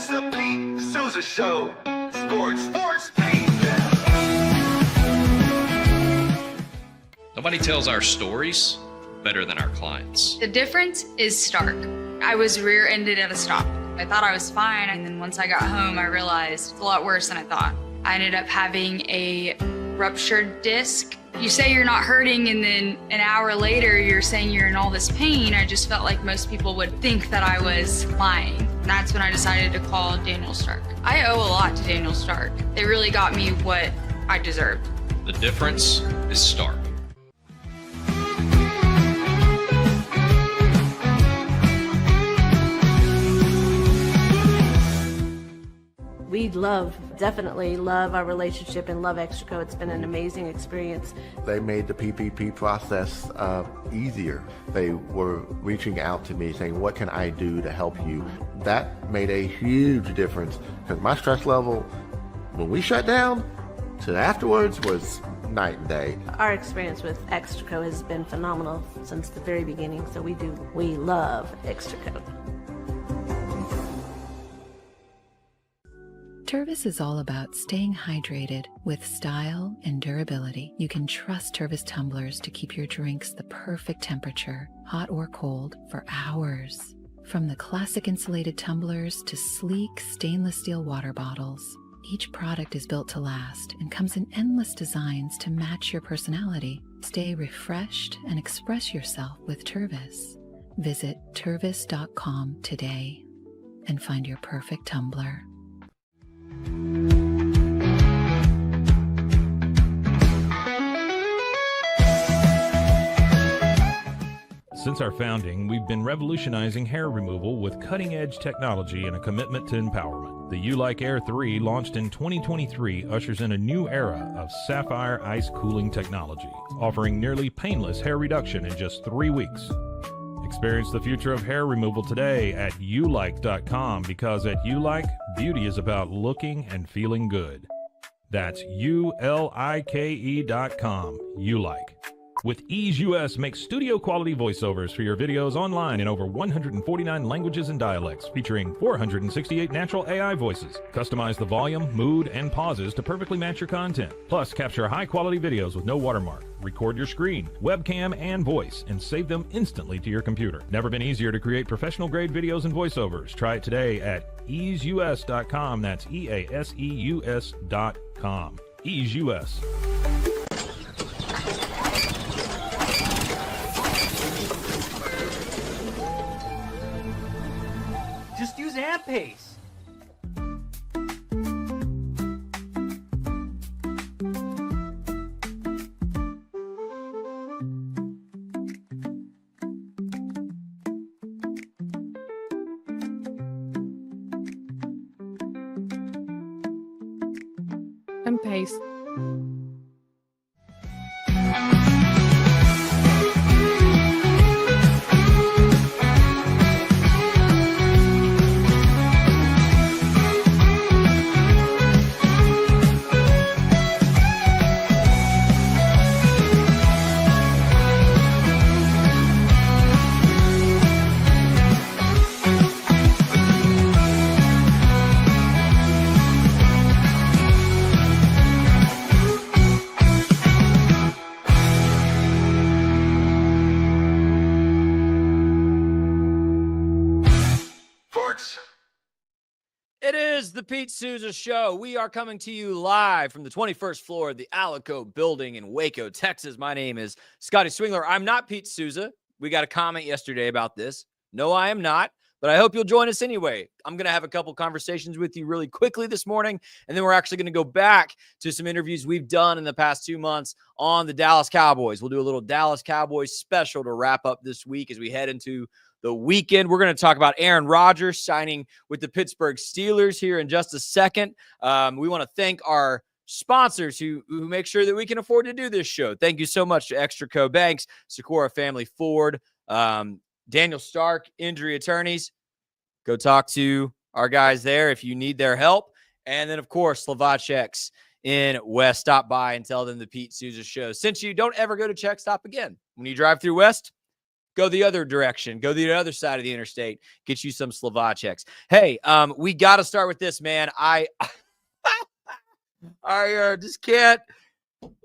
It's the Pete Sousa Show. Sports, Pete. Nobody tells our stories better than our clients. The difference is stark. I was rear-ended at a stop. I thought I was fine, and then once I got home, I realized it's a lot worse than I thought. I ended up having a ruptured disc. You say you're not hurting, and then an hour later, you're saying you're in all this pain. I just felt like most people would think that I was lying. And that's when I decided to call Daniel Stark. I owe a lot to Daniel Stark. They really got me what I deserved. The difference is stark. We definitely love our relationship and love Extraco. It's been an amazing experience. They made the PPP process easier. They were reaching out to me saying, what can I do to help you? That made a huge difference because my stress level, when we shut down, to afterwards was night and day. Our experience with Extraco has been phenomenal since the very beginning, so we love Extraco. Tervis is all about staying hydrated with style and durability. You can trust Tervis tumblers to keep your drinks the perfect temperature, hot or cold, for hours. From the classic insulated tumblers to sleek stainless steel water bottles, each product is built to last and comes in endless designs to match your personality. Stay refreshed and express yourself with Tervis. Visit tervis.com today and find your perfect tumbler. Since our founding, we've been revolutionizing hair removal with cutting-edge technology and a commitment to empowerment. The U-Like Air 3, launched in 2023, ushers in a new era of sapphire ice cooling technology, offering nearly painless hair reduction in just 3 weeks. Experience the future of hair removal today at ulike.com, because at Ulike, beauty is about looking and feeling good. That's ulike.com. Ulike. With Ease US, make studio quality voiceovers for your videos online in over 149 languages and dialects, featuring 468 natural AI voices. Customize the volume, mood, and pauses to perfectly match your content. Plus, capture high quality videos with no watermark. Record your screen, webcam, and voice, and save them instantly to your computer. Never been easier to create professional grade videos and voiceovers. Try it today at easeus.com. That's EASEUS.com. Ease US. Just use AMP-Pace. AMP-Pace. It is the Pete Sousa Show. We are coming to you live from the 21st floor of the Alico building in Waco, Texas. My name is Scotty Swingler. I'm not Pete Sousa. We got a comment yesterday about this. No, I am not, but I hope you'll join us anyway. I'm going to have a couple conversations with you really quickly this morning, and then we're actually going to go back to some interviews we've done in the past 2 months on the Dallas Cowboys. We'll do a little Dallas Cowboys special to wrap up this week as we head into the weekend. We're going to talk about Aaron Rodgers signing with the Pittsburgh Steelers here in just a second. We want to thank our sponsors who make sure that we can afford to do this show. Thank you so much to Extraco Banks, Socorro Family Ford, Daniel Stark, Injury Attorneys. Go talk to our guys there if you need their help. And then, of course, Slovacek's in West. Stop by and tell them the Pete Sousa Show. Since you don't ever go to Czech, stop again. When you drive through West, Go the other direction. Go the other side of the interstate. Get you some Slovaceks. Hey, we got to start with this, man. I just can't.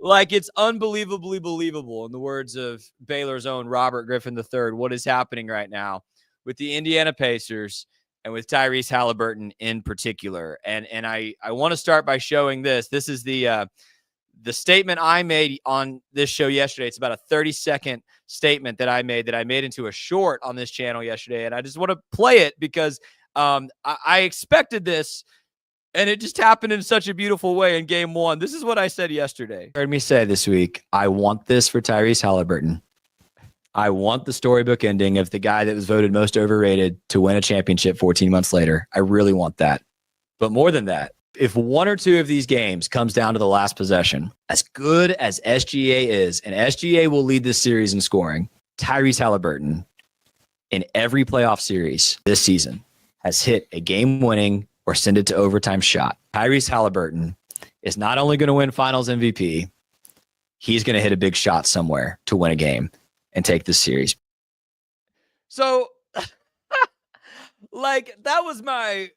Like, it's unbelievably believable, in the words of Baylor's own Robert Griffin III, what is happening right now with the Indiana Pacers and with Tyrese Haliburton in particular. And I want to start by showing this. This is the statement I made on this show yesterday. It's about a 30-second statement that I made into a short on this channel yesterday. And I just want to play it because I expected this. And it just happened in such a beautiful way in game one. This is what I said yesterday. Heard me say this week, I want this for Tyrese Haliburton. I want the storybook ending of the guy that was voted most overrated to win a championship 14 months later. I really want that. But more than that, if one or two of these games comes down to the last possession, as good as SGA is, and SGA will lead this series in scoring, Tyrese Haliburton in every playoff series this season has hit a game-winning or send it to overtime shot. Tyrese Haliburton is not only going to win finals MVP, he's going to hit a big shot somewhere to win a game and take this series. So, like, that was my,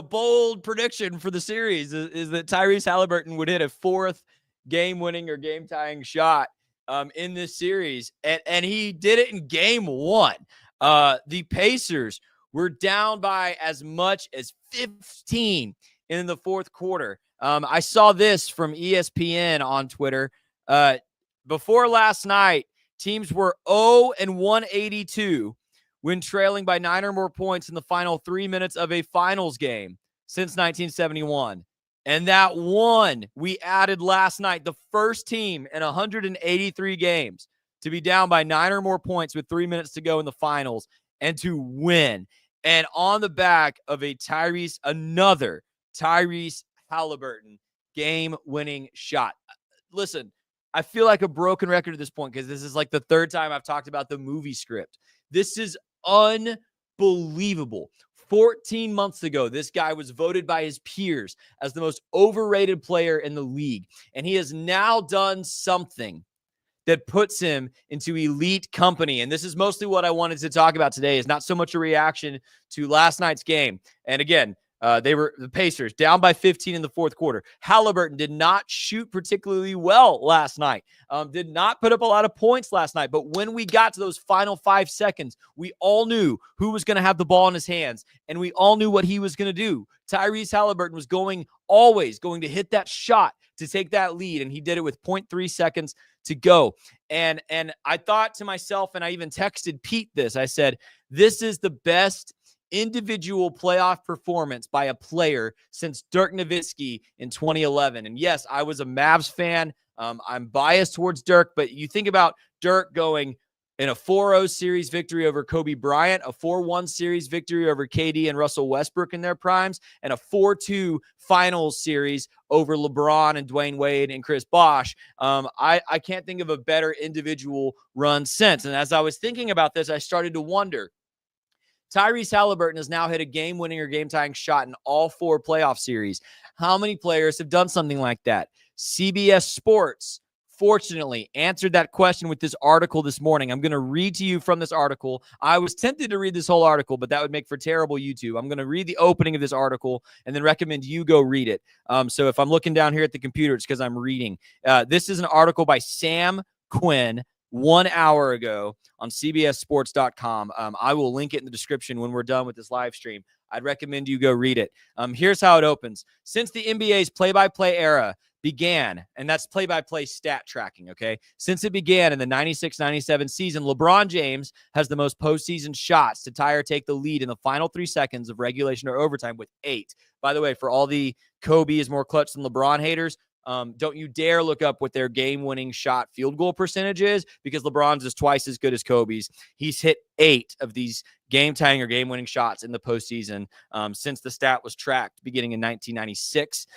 bold prediction for the series is that Tyrese Haliburton would hit a fourth game-winning or game-tying shot in this series. And he did it in game one. The Pacers were down by as much as 15 in the fourth quarter. I saw this from ESPN on Twitter. Before last night, teams were 0-182 when trailing by 9 or more points in the final 3 minutes of a finals game since 1971. And that one we added last night, the first team in 183 games to be down by 9 or more points with 3 minutes to go in the finals and to win. And on the back of another Tyrese Haliburton game-winning shot. Listen, I feel like a broken record at this point because this is like the third time I've talked about the movie script. This is unbelievable. 14 months ago, this guy was voted by his peers as the most overrated player in the league. And he has now done something that puts him into elite company. And this is mostly what I wanted to talk about today, is not so much a reaction to last night's game. And again, they were the Pacers down by 15 in the fourth quarter. Haliburton did not shoot particularly well last night, did not put up a lot of points last night. But when we got to those final 5 seconds, we all knew who was going to have the ball in his hands, and we all knew what he was going to do. Tyrese Haliburton was always going to hit that shot to take that lead, and he did it with 0.3 seconds to go. And I thought to myself, and I even texted Pete this, I said, this is the best individual playoff performance by a player since Dirk Nowitzki in 2011. And yes, I was a Mavs fan. I'm biased towards Dirk, but you think about Dirk going in a 4-0 series victory over Kobe Bryant, a 4-1 series victory over KD and Russell Westbrook in their primes, and a 4-2 finals series over LeBron and Dwayne Wade and Chris Bosh. I can't think of a better individual run since. And as I was thinking about this, I started to wonder, Tyrese Haliburton has now hit a game-winning or game-tying shot in all 4 playoff series. How many players have done something like that? CBS Sports, fortunately, answered that question with this article this morning. I'm going to read to you from this article. I was tempted to read this whole article, but that would make for terrible YouTube. I'm going to read the opening of this article and then recommend you go read it. So if I'm looking down here at the computer, it's because I'm reading. This is an article by Sam Quinn 1 hour ago on CBSSports.com. I will link it in the description when we're done with this live stream. I'd recommend you go read it. Here's how it opens. Since the NBA's play-by-play era began, and that's play-by-play stat tracking, okay? Since it began in the 96-97 season, LeBron James has the most postseason shots to tie or take the lead in the final 3 seconds of regulation or overtime with 8. By the way, for all the Kobe is more clutch than LeBron haters, don't you dare look up what their game-winning shot field goal percentage is, because LeBron's is twice as good as Kobe's. He's hit 8 of these game-tying or game-winning shots in the postseason since the stat was tracked beginning in 1996.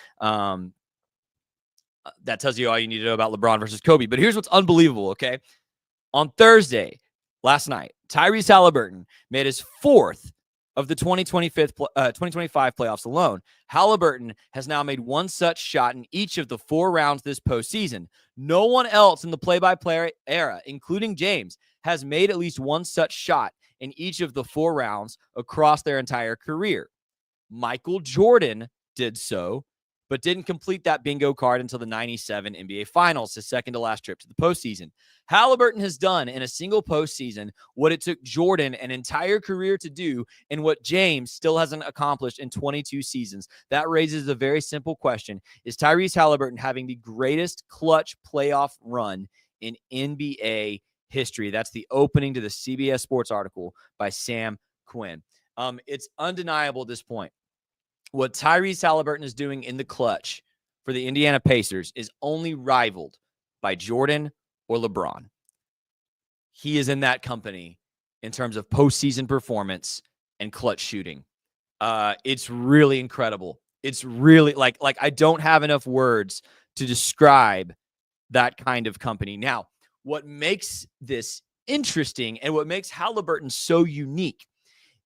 That tells you all you need to know about LeBron versus Kobe. But here's what's unbelievable, okay? On Thursday, last night, Tyrese Haliburton made his 4th of the 2025 playoffs alone. Haliburton has now made 1 such shot in each of the 4 rounds this postseason. No one else in the play-by-play era, including James, has made at least one such shot in each of the 4 rounds across their entire career. Michael Jordan did so, but didn't complete that bingo card until the 97 NBA Finals, his second to last trip to the postseason. Haliburton has done in a single postseason what it took Jordan an entire career to do and what James still hasn't accomplished in 22 seasons. That raises a very simple question. Is Tyrese Haliburton having the greatest clutch playoff run in NBA history? That's the opening to the CBS Sports article by Sam Quinn. It's undeniable at this point. What Tyrese Haliburton is doing in the clutch for the Indiana Pacers is only rivaled by Jordan or LeBron. He is in that company in terms of postseason performance and clutch shooting. It's really incredible. It's really like I don't have enough words to describe that kind of company. Now, what makes this interesting and what makes Haliburton so unique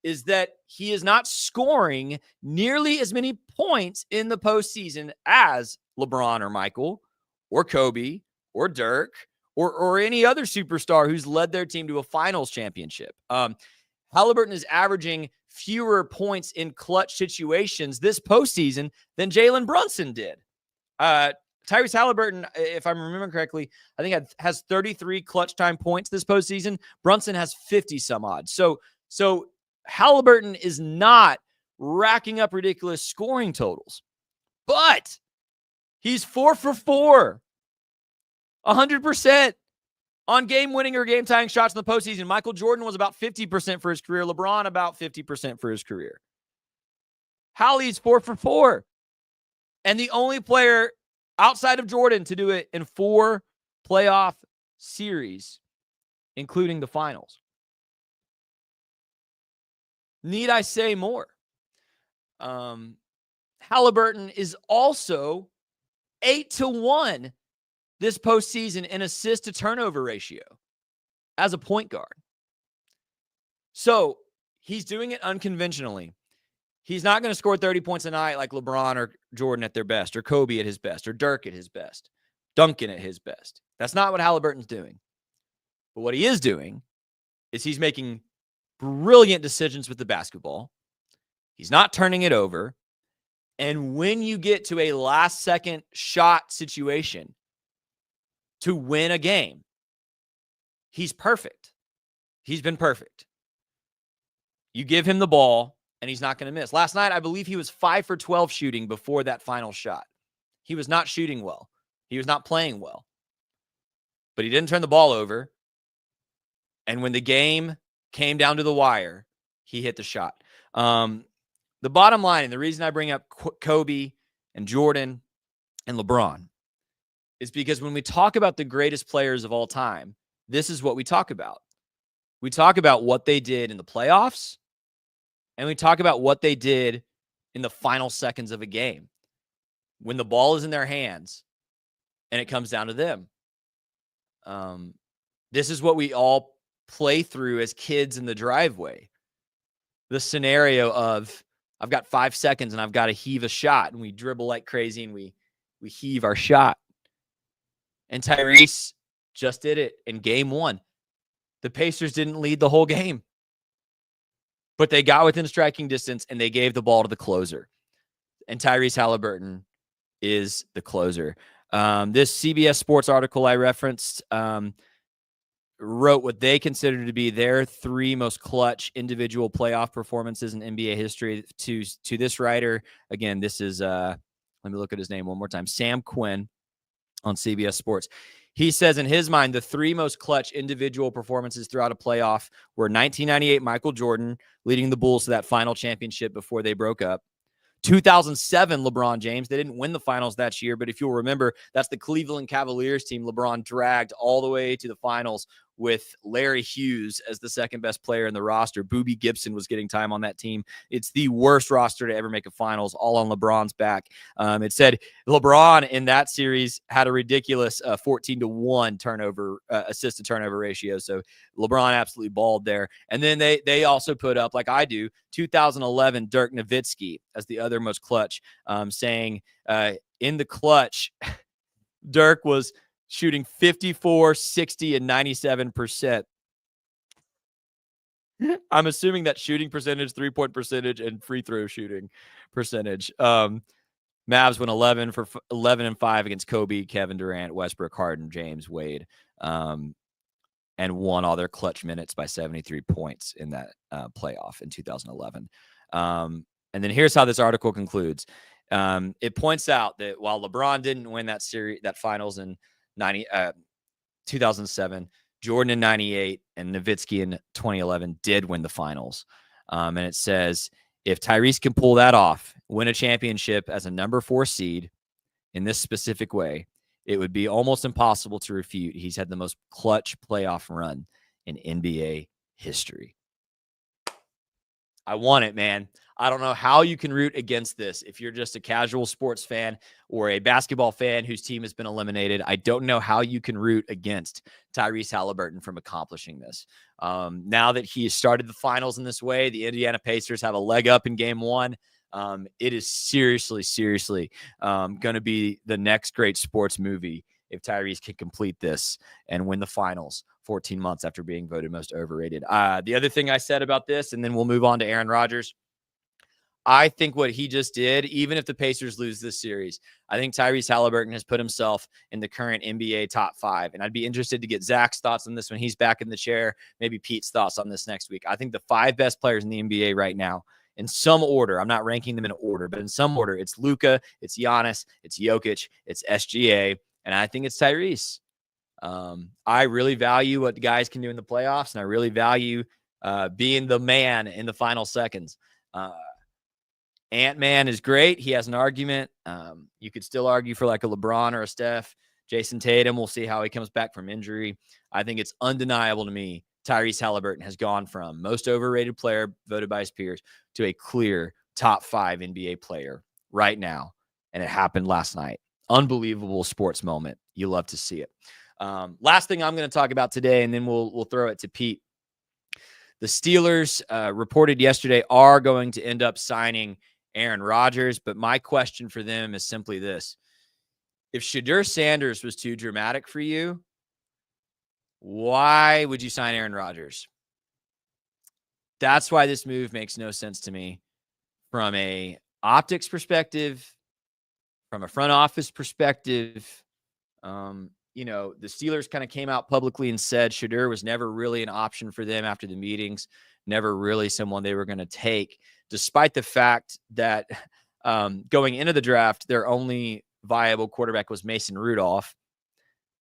is that he is not scoring nearly as many points in the postseason as LeBron or Michael or Kobe or Dirk or any other superstar who's led their team to a finals championship. Haliburton is averaging fewer points in clutch situations this postseason than Jalen Brunson did. Tyrese Haliburton, if I'm remembering correctly, I think has 33 clutch time points this postseason. Brunson has 50 some odd. So Haliburton is not racking up ridiculous scoring totals, but he's 4 for 4, 100% on game-winning or game-tying shots in the postseason. Michael Jordan was about 50% for his career. LeBron about 50% for his career. Hallie's 4 for 4, and the only player outside of Jordan to do it in 4 playoff series, including the finals. Need I say more? Haliburton is also 8-1 this postseason in assist to turnover ratio as a point guard. So he's doing it unconventionally. He's not going to score 30 points a night like LeBron or Jordan at their best, or Kobe at his best, or Dirk at his best, Duncan at his best. That's not what Haliburton's doing. But what he is doing is he's making brilliant decisions with the basketball. He's not turning it over. And when you get to a last-second shot situation to win a game, he's perfect. He's been perfect. You give him the ball, and he's not going to miss. Last night, I believe he was 5 for 12 shooting before that final shot. He was not shooting well. He was not playing well. But he didn't turn the ball over. And when the game came down to the wire, he hit the shot. The bottom line, and the reason I bring up Kobe and Jordan and LeBron, is because when we talk about the greatest players of all time, this is what we talk about. We talk about what they did in the playoffs, and we talk about what they did in the final seconds of a game when the ball is in their hands and it comes down to them. This is what we all play through as kids in the driveway. The scenario of, I've got 5 seconds and I've got to heave a shot, and we dribble like crazy and we heave our shot. And Tyrese just did it in game 1. The Pacers didn't lead the whole game, but they got within striking distance and they gave the ball to the closer. And Tyrese Haliburton is the closer. This CBS Sports article I referenced wrote what they consider to be their 3 most clutch individual playoff performances in NBA history. To this writer, again, this is, let me look at his name one more time, Sam Quinn on CBS Sports. He says in his mind, the 3 most clutch individual performances throughout a playoff were 1998 Michael Jordan leading the Bulls to that final championship before they broke up. 2007 LeBron James. They didn't win the finals that year, but if you'll remember, that's the Cleveland Cavaliers team LeBron dragged all the way to the finals with Larry Hughes as the second best player in the roster. Boobie Gibson was getting time on that team. It's the worst roster to ever make a finals, all on LeBron's back. It said LeBron in that series had a ridiculous 14-1 turnover assist to turnover ratio. So LeBron absolutely balled there. And then they also put up, like I do, 2011 Dirk Nowitzki as the other most clutch, saying in the clutch, Dirk was shooting 54, 60, and 97% I'm assuming that shooting percentage, 3-point percentage, and free throw shooting percentage. Mavs went 11-5 against Kobe, Kevin Durant, Westbrook, Harden, James, Wade, and won all their clutch minutes by 73 points in that playoff in 2011. And then here's how this article concludes. It points out that while LeBron didn't win that series, that finals in 2007, Jordan in 98 and Nowitzki in 2011 did win the finals. And it says, if Tyrese can pull that off, win a championship as a number 4 seed in this specific way, it would be almost impossible to refute. He's had the most clutch playoff run in NBA history. I want it, man. I don't know how you can root against this. If you're just a casual sports fan or a basketball fan whose team has been eliminated, I don't know how you can root against Tyrese Haliburton from accomplishing this. Now that he has started the finals in this way, the Indiana Pacers have a leg up in game 1. It is seriously going to be the next great sports movie if Tyrese can complete this and win the finals 14 months after being voted most overrated. The other thing I said about this, and then we'll move on to Aaron Rodgers, I think what he just did, even if the Pacers lose this series, I think Tyrese Haliburton has put himself in the current NBA top 5. And I'd be interested to get Zach's thoughts on this when he's back in the chair, maybe Pete's thoughts on this next week. I think the 5 best players in the NBA right now, in some order, I'm not ranking them in order, but in some order, it's Luka, it's Giannis, it's Jokic, it's SGA, and I think it's Tyrese. I really value what the guys can do in the playoffs, and I really value being the man in the final seconds. Ant-Man is great. He has an argument. You could still argue for like a LeBron or a Steph. Jason Tatum, we'll see how he comes back from injury. I think it's undeniable to me Tyrese Haliburton has gone from most overrated player voted by his peers to a clear top 5 NBA player right now. And it happened last night. Unbelievable sports moment. You love to see it. Last thing I'm going to talk about today, and then we'll throw it to Pete. The Steelers reported yesterday are going to end up signing Aaron Rodgers, but my question for them is simply this. If Shedeur Sanders was too dramatic for you, why would you sign Aaron Rodgers? That's why this move makes no sense to me from a optics perspective, from a front office perspective. The Steelers kind of came out publicly and said Shedeur was never really an option for them after the meetings, never really someone they were going to take, despite the fact that going into the draft, their only viable quarterback was Mason Rudolph.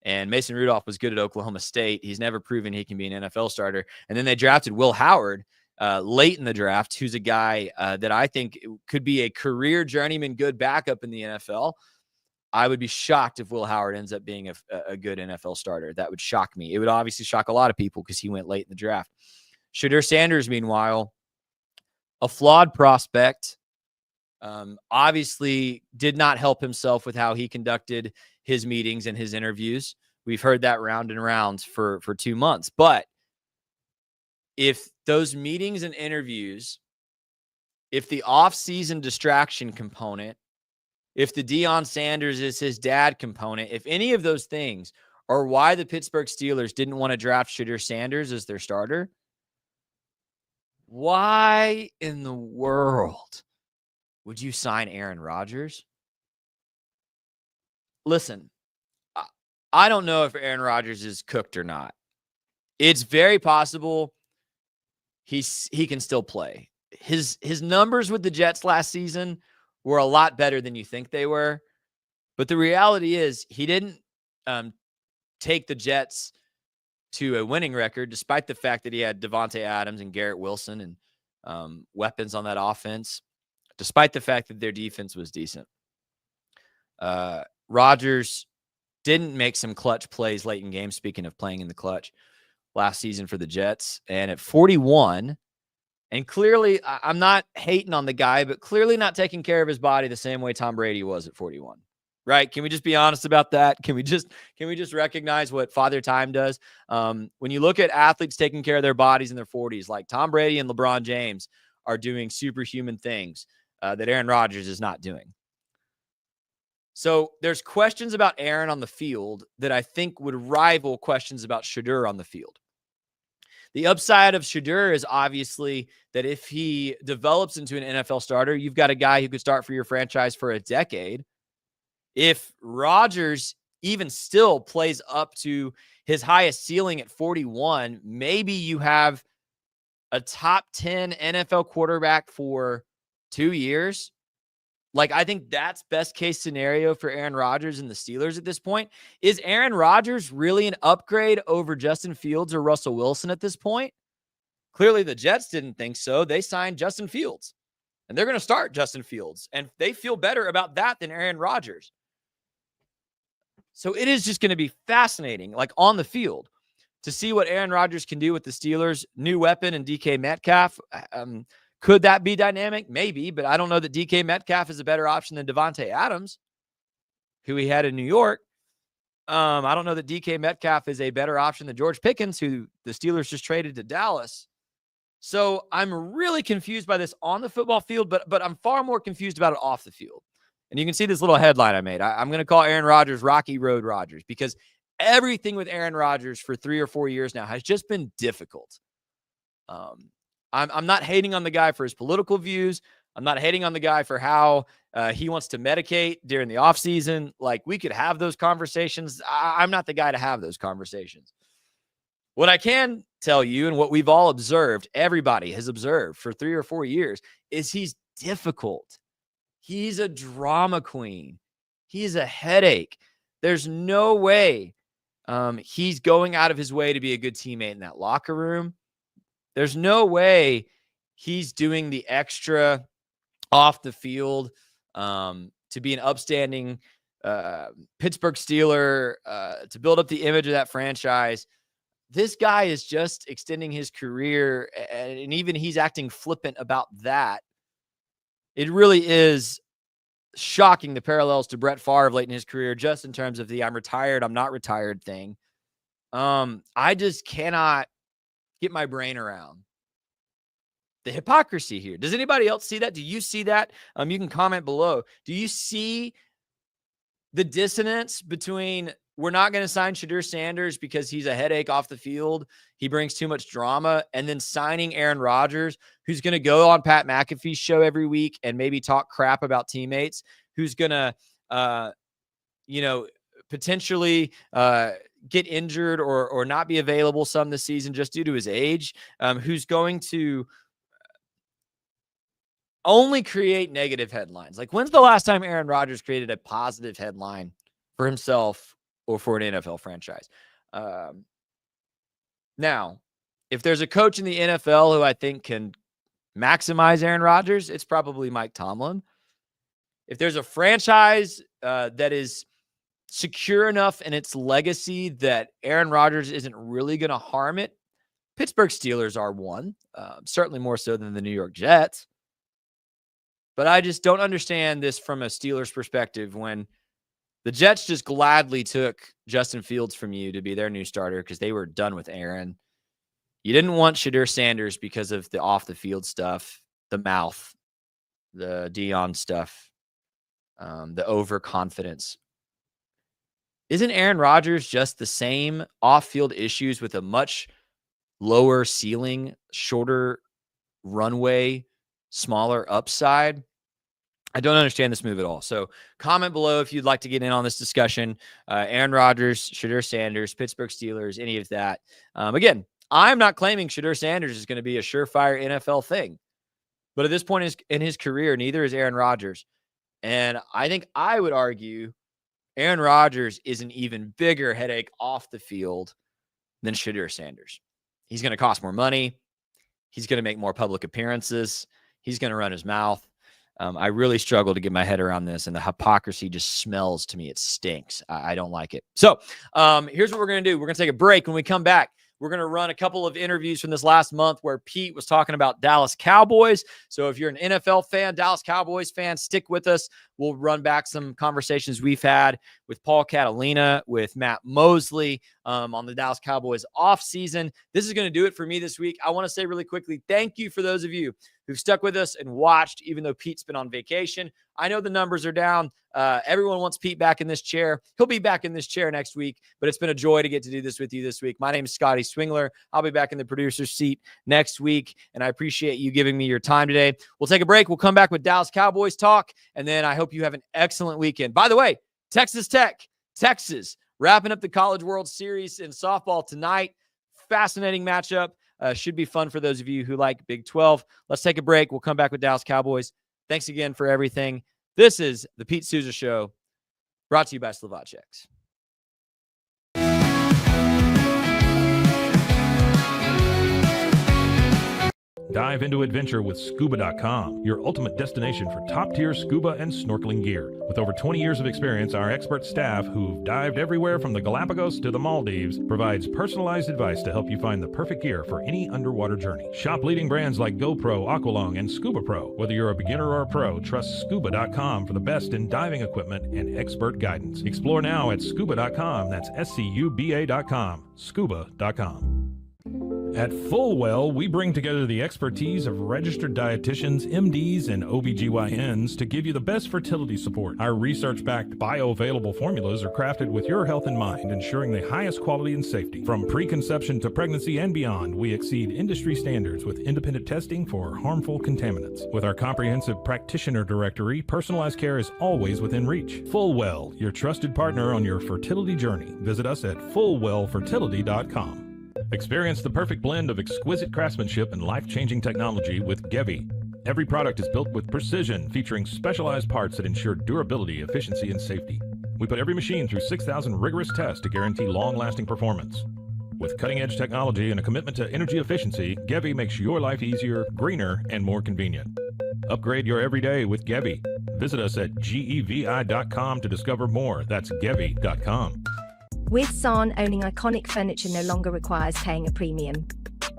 And Mason Rudolph was good at Oklahoma State. He's never proven he can be an NFL starter. And then they drafted Will Howard late in the draft, who's a guy that I think could be a career journeyman, good backup in the NFL. I would be shocked if Will Howard ends up being a good NFL starter. That would shock me. It would obviously shock a lot of people because he went late in the draft. Shedeur Sanders, meanwhile, a flawed prospect, obviously did not help himself with how he conducted his meetings and his interviews. We've heard that round and rounds for 2 months. But if those meetings and interviews, if the off-season distraction component, if the Deion Sanders is his dad component, if any of those things are why the Pittsburgh Steelers didn't want to draft Shedeur Sanders as their starter, why in the world would you sign Aaron Rodgers? Listen, I don't know if Aaron Rodgers is cooked or not. It's very possible he can still play. His numbers with the Jets last season were a lot better than you think they were. But the reality is he didn't take the Jets to a winning record, despite the fact that he had Devontae Adams and Garrett Wilson and weapons on that offense, despite the fact that their defense was decent. Rodgers didn't make some clutch plays late in games, speaking of playing in the clutch, last season for the Jets. And at 41, and clearly, I'm not hating on the guy, but clearly not taking care of his body the same way Tom Brady was at 41. Right? Can we just be honest about that? Can we just recognize what Father Time does? When you look at athletes taking care of their bodies in their 40s, like Tom Brady and LeBron James are doing superhuman things that Aaron Rodgers is not doing. So there's questions about Aaron on the field that I think would rival questions about Shedeur on the field. The upside of Shedeur is obviously that if he develops into an NFL starter, you've got a guy who could start for your franchise for a decade. If Rodgers even still plays up to his highest ceiling at 41, maybe you have a top 10 NFL quarterback for 2 years. Like, I think that's best case scenario for Aaron Rodgers and the Steelers at this point. Is Aaron Rodgers really an upgrade over Justin Fields or Russell Wilson at this point? Clearly, the Jets didn't think so. They signed Justin Fields, and they're going to start Justin Fields, and they feel better about that than Aaron Rodgers. So it is just going to be fascinating, like on the field, to see what Aaron Rodgers can do with the Steelers' new weapon and DK Metcalf. Could that be dynamic? Maybe, but I don't know that DK Metcalf is a better option than Devontae Adams, who he had in New York. I don't know that DK Metcalf is a better option than George Pickens, who the Steelers just traded to Dallas. So I'm really confused by this on the football field, but I'm far more confused about it off the field. And you can see this little headline I made. I'm going to call Aaron Rodgers Rocky Road Rodgers, because everything with Aaron Rodgers for 3 or 4 years now has just been difficult. I'm not hating on the guy for his political views. I'm not hating on the guy for how he wants to medicate during the offseason. Like, we could have those conversations. I'm not the guy to have those conversations. What I can tell you, and what we've all observed, everybody has observed for 3 or 4 years, is he's difficult. He's a drama queen. He's a headache. There's no way he's going out of his way to be a good teammate in that locker room. There's no way he's doing the extra off the field to be an upstanding Pittsburgh Steeler, to build up the image of that franchise. This guy is just extending his career, and even he's acting flippant about that. It really is shocking, the parallels to Brett Favre late in his career, just in terms of the I'm retired, I'm not retired thing. I just cannot get my brain around the hypocrisy here. Does anybody else see that? Do you see that? You can comment below. Do you see the dissonance between we're not going to sign Shedeur Sanders because he's a headache off the field, he brings too much drama, and then signing Aaron Rodgers, who's going to go on Pat McAfee's show every week and maybe talk crap about teammates, who's going to, potentially get injured or not be available some this season just due to his age, who's going to only create negative headlines. Like, when's the last time Aaron Rodgers created a positive headline for himself or for an NFL franchise? Now, if there's a coach in the NFL who I think can maximize Aaron Rodgers, it's probably Mike Tomlin. If there's a franchise that is secure enough in its legacy that Aaron Rodgers isn't really going to harm it, Pittsburgh Steelers are one, certainly more so than the New York Jets. But I just don't understand this from a Steelers perspective when the Jets just gladly took Justin Fields from you to be their new starter because they were done with Aaron. You didn't want Shedeur Sanders because of the off-the-field stuff, the mouth, the Dion stuff, the overconfidence. Isn't Aaron Rodgers just the same off-field issues with a much lower ceiling, shorter runway, smaller upside? I don't understand this move at all. So comment below if you'd like to get in on this discussion. Aaron Rodgers, Shedeur Sanders, Pittsburgh Steelers, any of that. Again, I'm not claiming Shedeur Sanders is going to be a surefire NFL thing. But at this point in his career, neither is Aaron Rodgers. And I think I would argue Aaron Rodgers is an even bigger headache off the field than Shedeur Sanders. He's going to cost more money. He's going to make more public appearances. He's going to run his mouth. I really struggle to get my head around this, and the hypocrisy just smells to me. It stinks. I don't like it. So here's what we're going to do. We're going to take a break. When we come back, we're going to run a couple of interviews from this last month where Pete was talking about Dallas Cowboys. So if you're an NFL fan, Dallas Cowboys fan, stick with us. We'll run back some conversations we've had with Paul Catalina, with Matt Mosley, on the Dallas Cowboys off season. This is going to do it for me this week. I want to say really quickly, thank you for those of you who've stuck with us and watched, even though Pete's been on vacation. I know the numbers are down. Everyone wants Pete back in this chair. He'll be back in this chair next week, but it's been a joy to get to do this with you this week. My name is Scotty Swingler. I'll be back in the producer's seat next week, and I appreciate you giving me your time today. We'll take a break. We'll come back with Dallas Cowboys talk, and then I hope you have an excellent weekend. By the way, Texas Tech, Texas, wrapping up the College World Series in softball tonight. Fascinating matchup. Should be fun for those of you who like Big 12. Let's take a break. We'll come back with Dallas Cowboys. Thanks again for everything. This is the Pete Sousa Show, brought to you by Slovaceks. Dive into adventure with Scuba.com, your ultimate destination for top-tier scuba and snorkeling gear. With over 20 years of experience, our expert staff, who've dived everywhere from the Galapagos to the Maldives, provides personalized advice to help you find the perfect gear for any underwater journey. Shop leading brands like GoPro, Aqualung, and Scuba Pro. Whether you're a beginner or a pro, trust Scuba.com for the best in diving equipment and expert guidance. Explore now at Scuba.com. That's SCUBA.com. Scuba.com. At Fullwell, we bring together the expertise of registered dietitians, MDs, and OBGYNs to give you the best fertility support. Our research-backed bioavailable formulas are crafted with your health in mind, ensuring the highest quality and safety. From preconception to pregnancy and beyond, we exceed industry standards with independent testing for harmful contaminants. With our comprehensive practitioner directory, personalized care is always within reach. Fullwell, your trusted partner on your fertility journey. Visit us at fullwellfertility.com. Experience the perfect blend of exquisite craftsmanship and life-changing technology with Gevi. Every product is built with precision, featuring specialized parts that ensure durability, efficiency, and safety. We put every machine through 6,000 rigorous tests to guarantee long-lasting performance. With cutting-edge technology and a commitment to energy efficiency, Gevi makes your life easier, greener, and more convenient. Upgrade your everyday with Gevi. Visit us at gevi.com to discover more. That's gevi.com. With San, owning iconic furniture no longer requires paying a premium.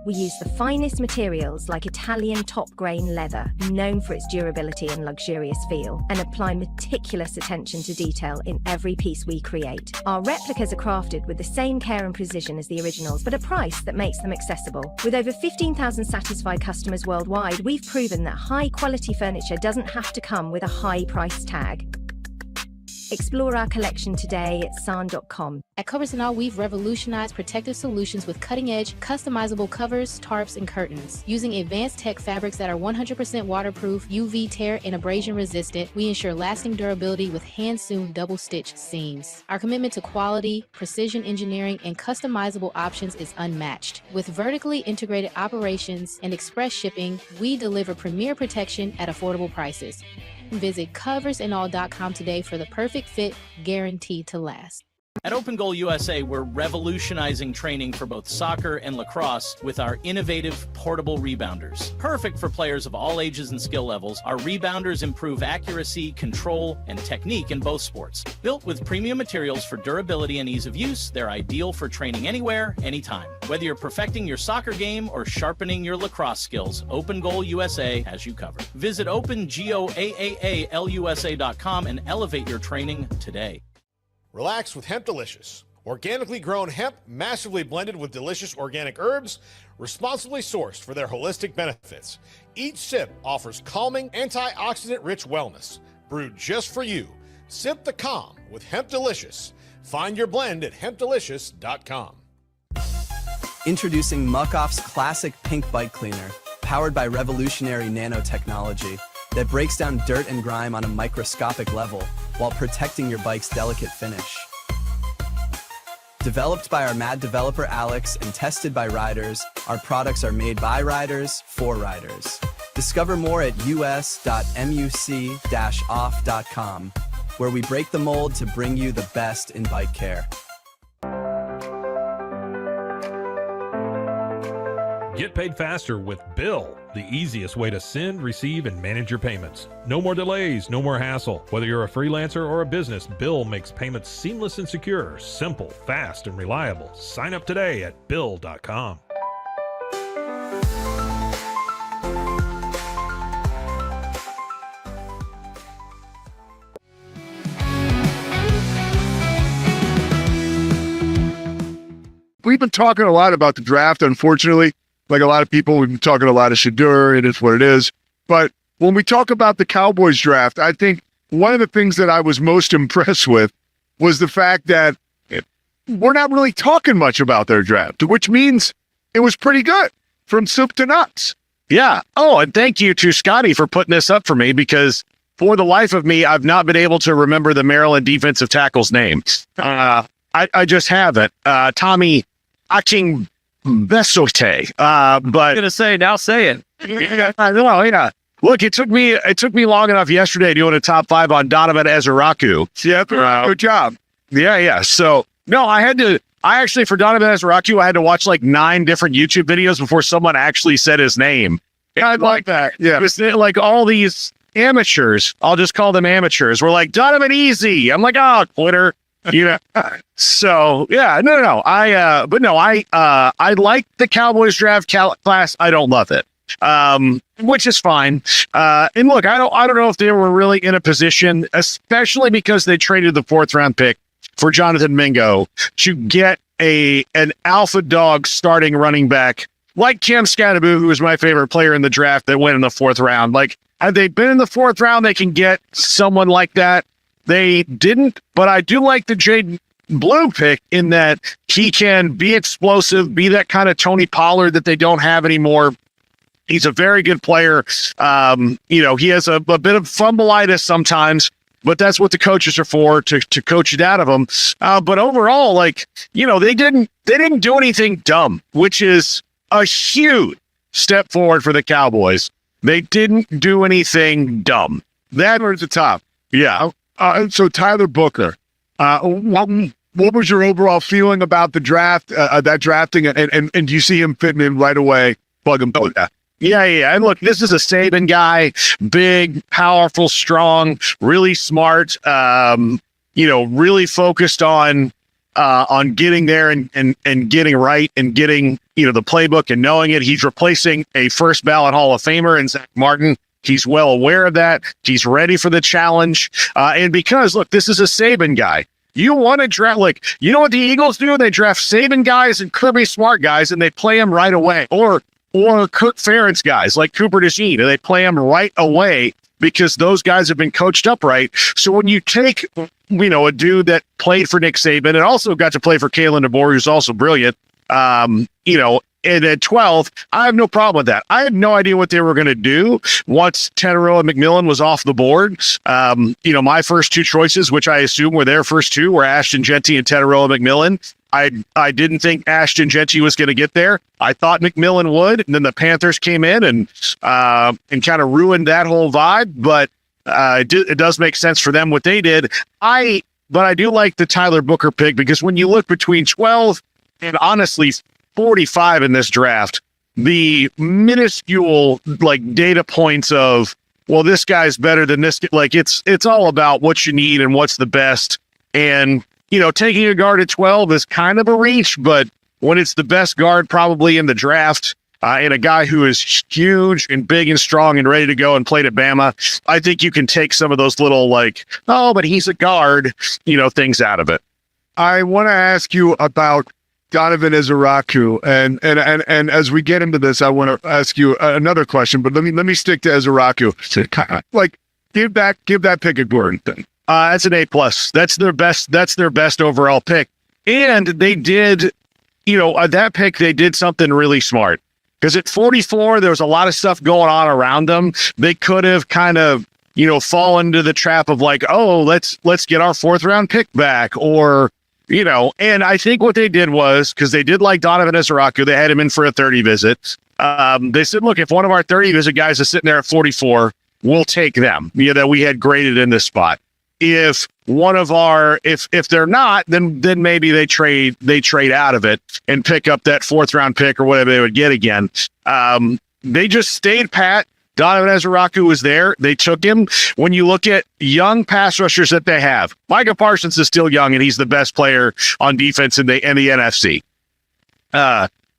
We use the finest materials like Italian top-grain leather, known for its durability and luxurious feel, and apply meticulous attention to detail in every piece we create. Our replicas are crafted with the same care and precision as the originals, but a price that makes them accessible. With over 15,000 satisfied customers worldwide, we've proven that high-quality furniture doesn't have to come with a high price tag. Explore our collection today at san.com. At Covers & All, we've revolutionized protective solutions with cutting-edge, customizable covers, tarps, and curtains. Using advanced tech fabrics that are 100% waterproof, UV tear, and abrasion resistant, we ensure lasting durability with hand-sewn double-stitch seams. Our commitment to quality, precision engineering, and customizable options is unmatched. With vertically integrated operations and express shipping, we deliver premier protection at affordable prices. Visit coversandall.com today for the perfect fit, guaranteed to last. At Open Goal USA, we're revolutionizing training for both soccer and lacrosse with our innovative portable rebounders. Perfect for players of all ages and skill levels, our rebounders improve accuracy, control, and technique in both sports. Built with premium materials for durability and ease of use, they're ideal for training anywhere, anytime. Whether you're perfecting your soccer game or sharpening your lacrosse skills, Open Goal USA has you covered. Visit OpenGoaalusa.com and elevate your training today. Relax with Hemp Delicious. Organically grown hemp, massively blended with delicious organic herbs, responsibly sourced for their holistic benefits. Each sip offers calming, antioxidant-rich wellness. Brewed just for you. Sip the calm with Hemp Delicious. Find your blend at hempdelicious.com. Introducing Muck-Off's classic pink bike cleaner, powered by revolutionary nanotechnology that breaks down dirt and grime on a microscopic level while protecting your bike's delicate finish. Developed by our mad developer Alex and tested by riders, our products are made by riders for riders. Discover more at us.muc-off.com, where we break the mold to bring you the best in bike care. Get paid faster with Bill, the easiest way to send, receive, and manage your payments. No more delays, no more hassle. Whether you're a freelancer or a business, Bill makes payments seamless and secure, simple, fast, and reliable. Sign up today at Bill.com. we've been talking a lot about the draft, unfortunately. Like a lot of people, we've been talking a lot of Shadur. It is what it is. But when we talk about the Cowboys draft, I think one of the things that I was most impressed with was the fact that we're not really talking much about their draft, which means it was pretty good from soup to nuts. Yeah. Oh, and thank you to Scotty for putting this up for me, because for the life of me, I've not been able to remember the Maryland defensive tackle's name. I just haven't. Tommy Aking Besote. But I'm gonna say, now say it. Yeah. Look, it took me long enough yesterday doing a top 5 on Donovan Ezeraku. Yep. Good job. Yeah. So no, I actually, for Donovan Ezeraku, I had to watch like 9 different YouTube videos before someone actually said his name. I like that. Yeah. It was like all these amateurs, I'll just call them amateurs, were like, Donovan Easy. I'm like, oh, quitter. So yeah, no. I like the Cowboys draft class. I don't love it. Which is fine. And look, I don't know if they were really in a position, especially because they traded the 4th round pick for Jonathan Mingo, to get an alpha dog starting running back like Cam Scadaboo, who was my favorite player in the draft, that went in the 4th round. Like, had they been in the 4th round, they can get someone like that. They didn't, but I do like the Jaden Blue pick in that he can be explosive, be that kind of Tony Pollard that they don't have anymore. He's a very good player. He has a bit of fumbleitis sometimes, but that's what the coaches are for, to coach it out of him. But overall, they didn't do anything dumb, which is a huge step forward for the Cowboys. They didn't do anything dumb. That was the top. Yeah. So Tyler Booker, what was your overall feeling about the draft, that drafting, and do you see him fitting in right away? Plug him. Yeah. And look, this is a Saban guy, big, powerful, strong, really smart, really focused on getting there and getting right and getting, the playbook and knowing it. He's replacing a first ballot Hall of Famer in Zach Martin. He's well aware of that. He's ready for the challenge. And because, look, this is a Saban guy. You want to draft, you know what the Eagles do? They draft Saban guys and Kirby Smart guys, and they play them right away. Or Kirk Ferentz guys like Cooper DeJean, and they play them right away because those guys have been coached up right. So when you take, a dude that played for Nick Saban and also got to play for Kalen DeBoer, who's also brilliant, and at 12, I have no problem with that. I had no idea what they were going to do once Teteroa McMillan was off the board. My first 2 choices, which I assume were their first 2, were Ashton Jeanty and Teteroa McMillan. I didn't think Ashton Jeanty was going to get there. I thought McMillan would, and then the Panthers came in and kind of ruined that whole vibe. But it does make sense for them what they did. But I do like the Tyler Booker pick, because when you look between 12 and honestly 45 in this draft, the minuscule data points of, well, this guy's better than this. It's all about what you need and what's the best. And taking a guard at 12 is kind of a reach, but when it's the best guard probably in the draft, and a guy who is huge and big and strong and ready to go and played at Bama, I think you can take some of those little but he's a guard, things out of it. I want to ask you about Donovan Ezeraku, and as we get into this, I want to ask you another question. But let me stick to Ezeraku. Give that pick a Gordon thing. That's an A+. That's their best overall pick. And they did, that pick, they did something really smart. Because at 44, there was a lot of stuff going on around them. They could have kind of, fallen into the trap of let's get our 4th round pick back, or, and I think what they did was, because they did like Donovan Ezeraku, they had him in for a 30 visit. They said, look, if one of our 30 visit guys is sitting there at 44, we'll take them, that we had graded in this spot. If one of our, if they're not, then maybe they trade out of it and pick up that 4th round pick or whatever they would get again. They just stayed pat. Donovan Ezeraku was there. They took him. When you look at young pass rushers that they have, Micah Parsons is still young, and he's the best player on defense in the NFC.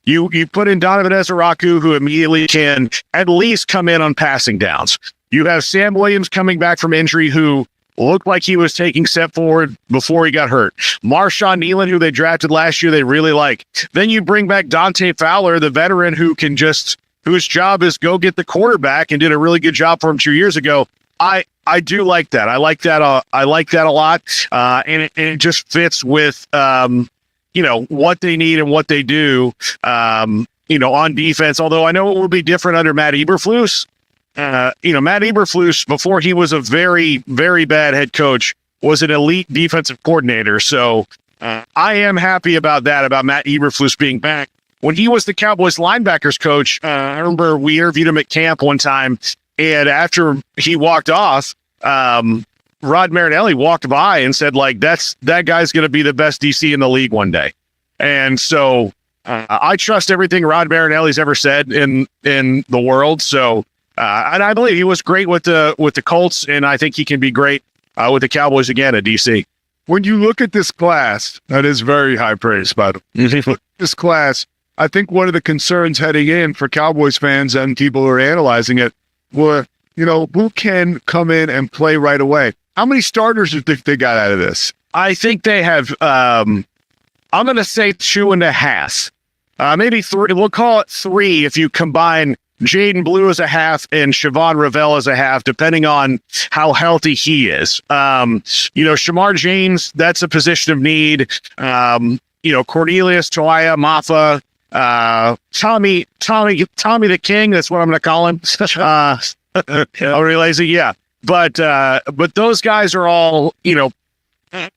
You put in Donovan Ezeraku, who immediately can at least come in on passing downs. You have Sam Williams coming back from injury, who looked like he was taking step forward before he got hurt. Marshawn Nealon, who they drafted last year, they really like. Then you bring back Dante Fowler, the veteran whose job is go get the quarterback and did a really good job for him 2 years ago. I do like that. I like that a lot. And it just fits with, what they need and what they do, on defense. Although I know it will be different under Matt Eberflus. Matt Eberflus, before he was a very, very bad head coach, was an elite defensive coordinator. So I am happy about that, about Matt Eberflus being back. When he was the Cowboys linebackers coach, I remember we interviewed him at camp one time, and after he walked off, Rod Marinelli walked by and said, like, that guy's going to be the best DC in the league one day. And so I trust everything Rod Marinelli's ever said in the world. So, and I believe he was great with the Colts, and I think he can be great with the Cowboys again at DC. When you look at this class, that is very high praise, by the way. This class, I think one of the concerns heading in for Cowboys fans and people who are analyzing it were, who can come in and play right away? How many starters do you think they got out of this? I think they have, I'm going to say 2.5. Maybe 3. We'll call it 3 if you combine Jaden Blue as a half and Siobhan Ravel as a half, depending on how healthy he is. Shamar James, that's a position of need. Cornelius, Toia, Mafa, Tommy the King, that's what I'm going to call him. I'm realizing, yeah. But those guys are all,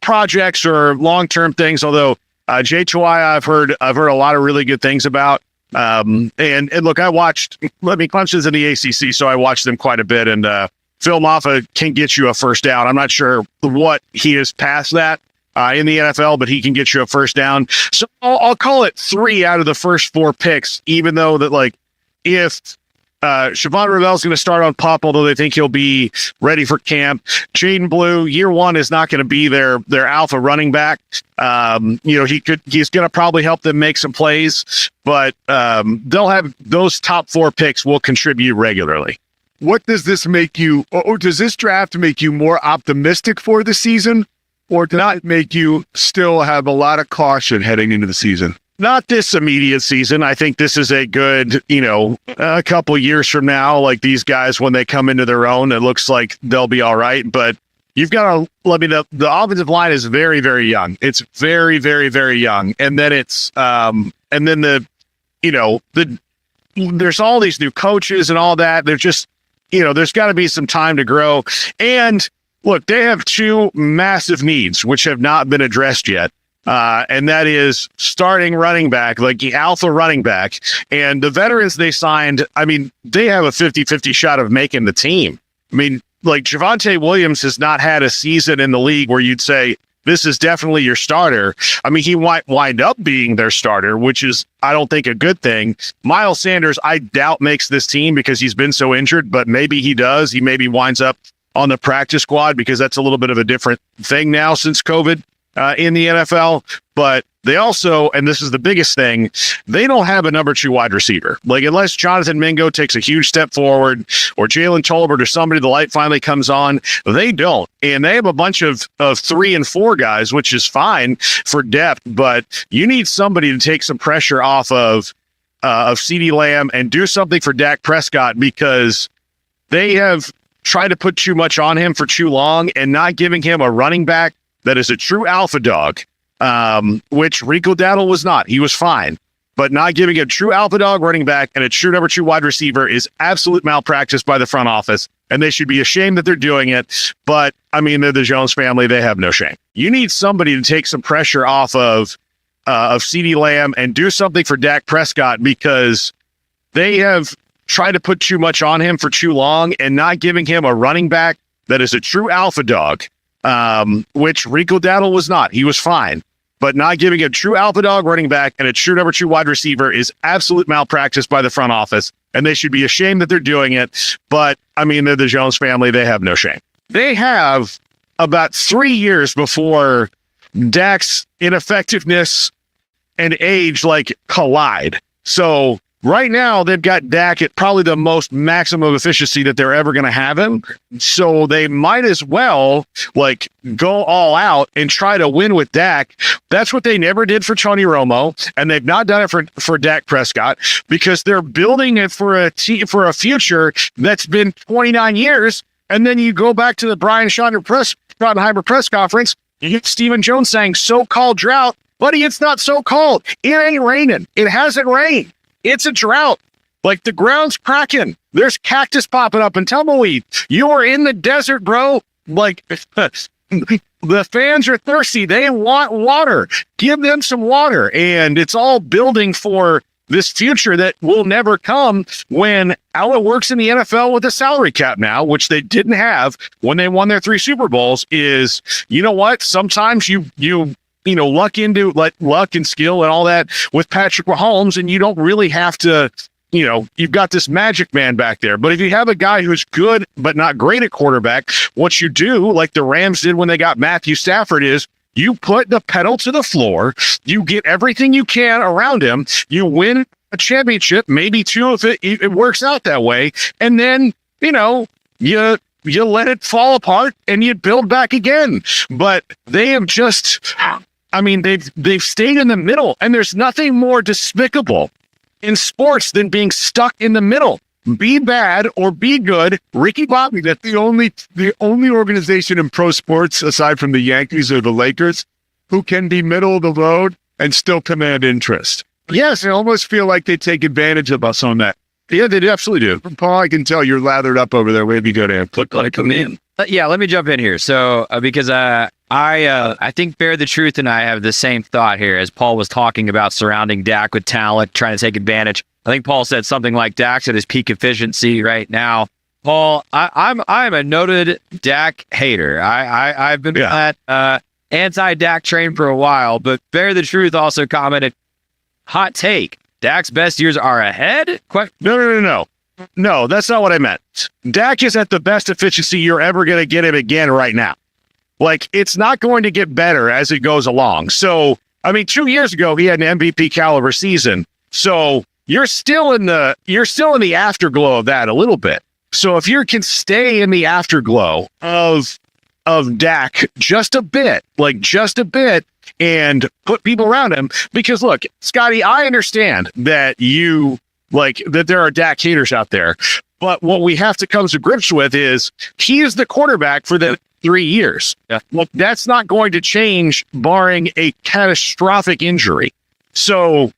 projects or long-term things, although Jay Toia, I've heard a lot of really good things about. And look, Clemson's in the ACC, so I watched them quite a bit, and Phil Maffa can get you a first down. I'm not sure what he is past that in the NFL, but he can get you a first down. So I'll call it 3 out of the first 4 picks, even though that, like, if Siobhan Ravel's going to start on PUP, although they think he'll be ready for camp. Jaden Blue, year 1 is not going to be their alpha running back. He's going to probably help them make some plays, but they'll have those top 4 picks will contribute regularly. What does this make you, or does this draft make you more optimistic for the season, or not make you still have a lot of caution heading into the season? Not this immediate season. I think this is a good, a couple years from now, like these guys, when they come into their own, it looks like they'll be all right. But you've got to, the offensive line is very, very young. It's very, very, very young. And then it's, there's all these new coaches and all that. They're just, there's got to be some time to grow. And look, they have 2 massive needs, which have not been addressed yet. And that is starting running back, like the alpha running back. And the veterans they signed, they have a 50-50 shot of making the team. Like Javonte Williams has not had a season in the league where you'd say, this is definitely your starter. He might wind up being their starter, which is, I don't think, a good thing. Miles Sanders, I doubt makes this team because he's been so injured, but maybe he does. He maybe winds up on the practice squad because that's a little bit of a different thing now since COVID. In the NFL, but they also, and this is the biggest thing, they don't have a number 2 wide receiver. Like, unless Jonathan Mingo takes a huge step forward or Jalen Tolbert or somebody, the light finally comes on, they don't. And they have a bunch of 3 and 4 guys, which is fine for depth, but you need somebody to take some pressure off of CeeDee Lamb and do something for Dak Prescott, because they have tried to put too much on him for too long and not giving him a running back that is a true alpha dog, which Rico Dowdle was not. He was fine. But not giving a true alpha dog running back and a true number 2 wide receiver is absolute malpractice by the front office, and they should be ashamed that they're doing it. But, they're the Jones family. They have no shame. You need somebody to take some pressure off of CeeDee Lamb and do something for Dak Prescott, because they have tried to put too much on him for too long and not giving him a running back that is a true alpha dog, which Rico Dowdle was not. He was fine. But not giving a true alpha dog running back and a true number 2 wide receiver is absolute malpractice by the front office, and they should be ashamed that they're doing it. But, they're the Jones family. They have no shame. They have about 3 years before Dak's ineffectiveness and age, collide. So Right now, they've got Dak at probably the most maximum efficiency that they're ever going to have him. So they might as well like go all out and try to win with Dak. That's what they never did for Tony Romo, and they've not done it for Dak Prescott because they're building it for a future that's been 29 years. And then you go back to the Brian Schottenheimer press conference. You get Stephen Jones saying so-called drought. Buddy, it's not so-called. It ain't raining. It hasn't rained. It's a drought. Like the ground's cracking. There's cactus popping up and tumbleweed. You are in the desert, bro. Like the fans are thirsty. They want water. Give them some water. And it's all building for this future that will never come when Allen works in the NFL with a salary cap now, which they didn't have when they won their 3 Super Bowls. Is, you know what? Sometimes you luck into like luck and skill and all that with Patrick Mahomes, and you don't really have to, you've got this magic man back there. But if you have a guy who's good but not great at quarterback, what you do, like the Rams did when they got Matthew Stafford, is you put the pedal to the floor, you get everything you can around him, you win a championship, maybe 2 if it works out that way, and then, you let it fall apart and you build back again. But they have just, they've stayed in the middle, and there's nothing more despicable in sports than being stuck in the middle. Be bad or be good. Ricky Bobby, that's the only organization in pro sports aside from the Yankees or the Lakers who can be middle of the road and still command interest. Yes, I almost feel like they take advantage of us on that. Yeah, they absolutely do. Paul, I can tell you're lathered up over there. Where'd you go to look like come in? Yeah, let me jump in here. So, because I think Bear the Truth and I have the same thought here as Paul was talking about surrounding Dak with talent, trying to take advantage. I think Paul said something like Dak's at his peak efficiency right now. Paul, I'm a noted Dak hater. I've been at anti-Dak train for a while, but Bear the Truth also commented, hot take, Dak's best years are ahead? No, that's not what I meant. Dak is at the best efficiency you're ever going to get him again right now. Like, it's not going to get better as it goes along. So, 2 years ago, he had an MVP caliber season. So you're still in the afterglow of that a little bit. So if you can stay in the afterglow of Dak just a bit, and put people around him, because look, Scotty, I understand that that there are Dak haters out there, but what we have to come to grips with is he is the quarterback for the 3 years. Yeah. Look, that's not going to change barring a catastrophic injury. So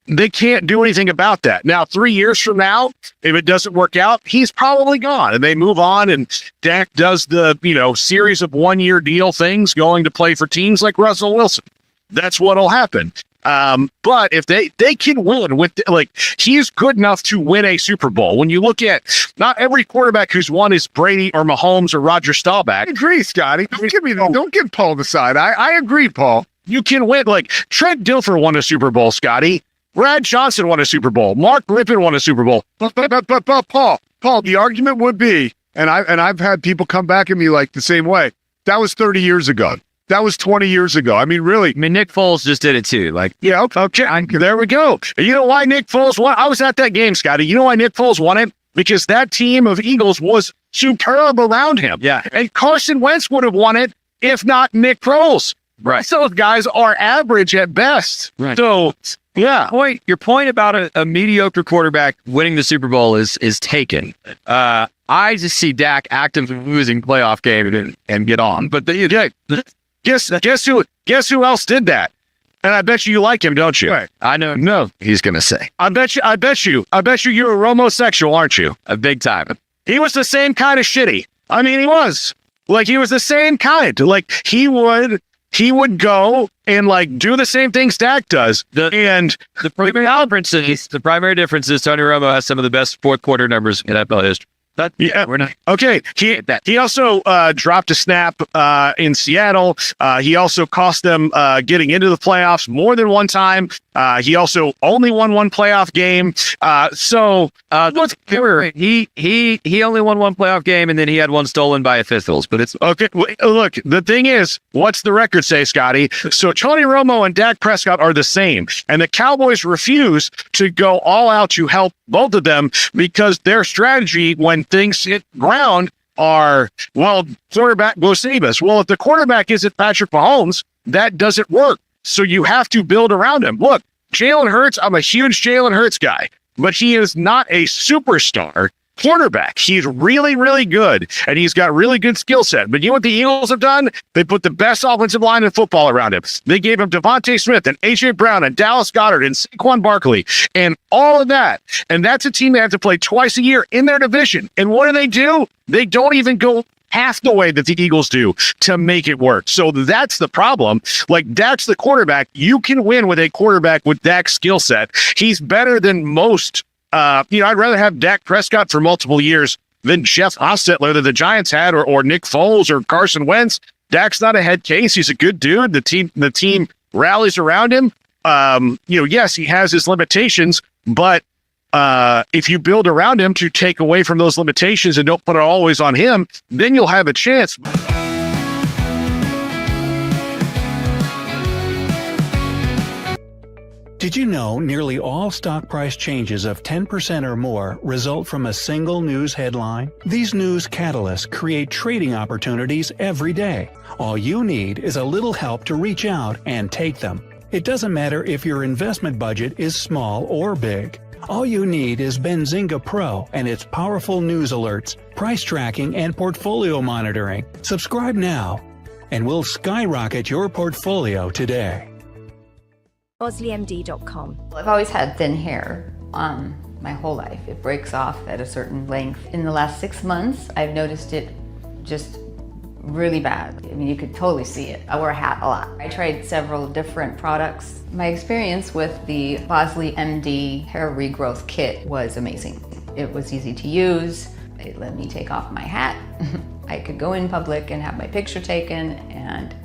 they can't do anything about that. Now, 3 years from now, if it doesn't work out, he's probably gone, and they move on, and Dak does the, series of 1-year deal things, going to play for teams like Russell Wilson. That's what'll happen. But if they can win with, he's good enough to win a Super Bowl. When you look at, not every quarterback who's won is Brady or Mahomes or Roger Staubach. I agree, Scotty. Don't give Paul the side. I agree, Paul. You can win. Like, Trent Dilfer won a Super Bowl, Scotty. Brad Johnson won a Super Bowl. Mark Rippon won a Super Bowl. But Paul, the argument would be, and I've had people come back at me like the same way. That was 30 years ago. That was 20 years ago. Really. Nick Foles just did it too. Okay, there we go. You know why Nick Foles won? I was at that game, Scotty. You know why Nick Foles won it? Because that team of Eagles was superb around him. Yeah. And Carson Wentz would have won it if not Nick Foles. Right. Those guys are average at best. Right. So, yeah. Your point about a mediocre quarterback winning the Super Bowl is taken. I just see Dak actively losing playoff game and get on. But guess who else did that? And I bet you like him, don't you? Right. I know. No, he's gonna say. I bet you you're a homosexual, aren't you? A big time. He was the same kind of shitty. He was. He was the same kind. He would go and do the same things Dak does. The primary difference is Tony Romo has some of the best fourth quarter numbers in NFL history. We're not okay. He also dropped a snap in Seattle. He also cost them getting into the playoffs more than one time. He also only won one playoff game. He only won one playoff game, and then he had one stolen by officials. But it's okay. Look, the thing is, what's the record say, Scotty? So Tony Romo and Dak Prescott are the same, and the Cowboys refuse to go all out to help both of them because their strategy when things hit ground are, well, quarterback will save us. Well, if the quarterback isn't Patrick Mahomes, that doesn't work. So you have to build around him. Look, Jalen Hurts, I'm a huge Jalen Hurts guy, but he is not a superstar quarterback. He's really, really good, and he's got really good skill set. But you know what the Eagles have done? They put the best offensive line in football around him. They gave him Devontae Smith and A.J. Brown and Dallas Goedert and Saquon Barkley and all of that. And that's a team they have to play twice a year in their division. And what do? They don't even go half the way that the Eagles do to make it work. So that's the problem. Like, Dak's the quarterback. You can win with a quarterback with Dak's skill set. He's better than most. I'd rather have Dak Prescott for multiple years than Jeff Hostetler that the Giants had, or Nick Foles or Carson Wentz. Dak's not a head case. He's a good dude. The team rallies around him. Yes, he has his limitations, but if you build around him to take away from those limitations and don't put it always on him, then you'll have a chance. Did you know nearly all stock price changes of 10% or more result from a single news headline? These news catalysts create trading opportunities every day. All you need is a little help to reach out and take them. It doesn't matter if your investment budget is small or big. All you need is Benzinga Pro and its powerful news alerts, price tracking, and portfolio monitoring. Subscribe now, and we'll skyrocket your portfolio today. OsleyMD.com. I've always had thin hair my whole life. It breaks off at a certain length. In the last 6 months, I've noticed it just really bad. I mean, you could totally see it. I wear a hat a lot. I tried several different products. My experience with the Bosley MD hair regrowth kit was amazing. It was easy to use. It let me take off my hat. I could go in public and have my picture taken and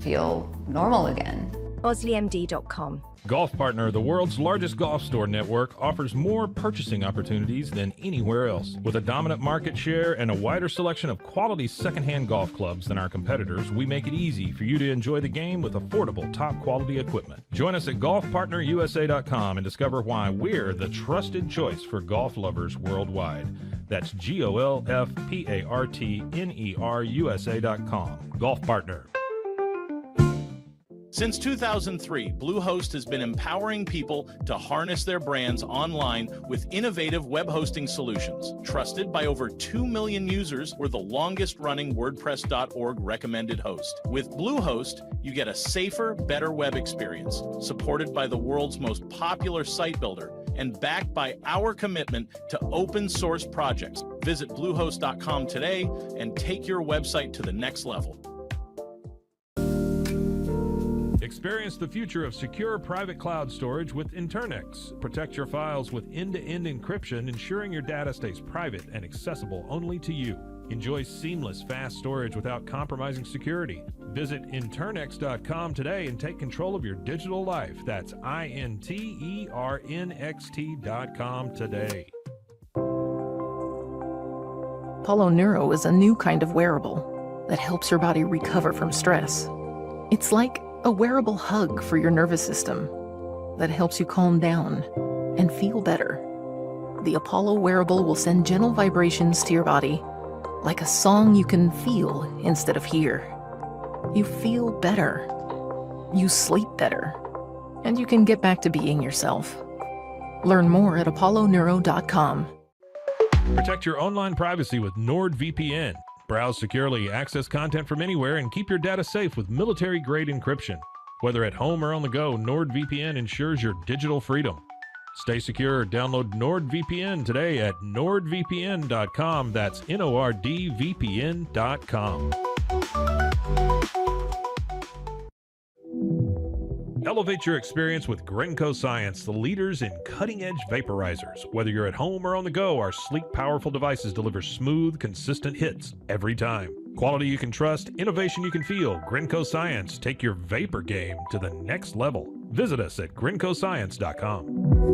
feel normal again. OsleyMD.com. Golf Partner, the world's largest golf store network, offers more purchasing opportunities than anywhere else. With a dominant market share and a wider selection of quality secondhand golf clubs than our competitors, we make it easy for you to enjoy the game with affordable, top-quality equipment. Join us at golfpartnerusa.com and discover why we're the trusted choice for golf lovers worldwide. That's GOLFPARTNERUSA.com. Golf Partner. Since 2003, Bluehost has been empowering people to harness their brands online with innovative web hosting solutions. Trusted by over 2 million users, we're the longest-running WordPress.org recommended host. With Bluehost, you get a safer, better web experience, supported by the world's most popular site builder, and backed by our commitment to open source projects. Visit Bluehost.com today and take your website to the next level. Experience the future of secure private cloud storage with Internex. Protect your files with end-to-end encryption, ensuring your data stays private and accessible only to you. Enjoy seamless, fast storage without compromising security. Visit Internex.com today and take control of your digital life. That's INTERNXT.com today. Apollo Neuro is a new kind of wearable that helps your body recover from stress. It's like a wearable hug for your nervous system that helps you calm down and feel better. The Apollo wearable will send gentle vibrations to your body, like a song you can feel instead of hear. You feel better, you sleep better, and you can get back to being yourself. Learn more at apolloneuro.com. Protect your online privacy with NordVPN. Browse securely, access content from anywhere, and keep your data safe with military-grade encryption. Whether at home or on the go, NordVPN ensures your digital freedom. Stay secure. Download NordVPN today at nordvpn.com. That's NORDVPN.com. Elevate your experience with Grenco Science, the leaders in cutting-edge vaporizers. Whether you're at home or on the go, our sleek, powerful devices deliver smooth, consistent hits every time. Quality you can trust, innovation you can feel. Grenco Science. Take your vapor game to the next level. Visit us at GrencoScience.com.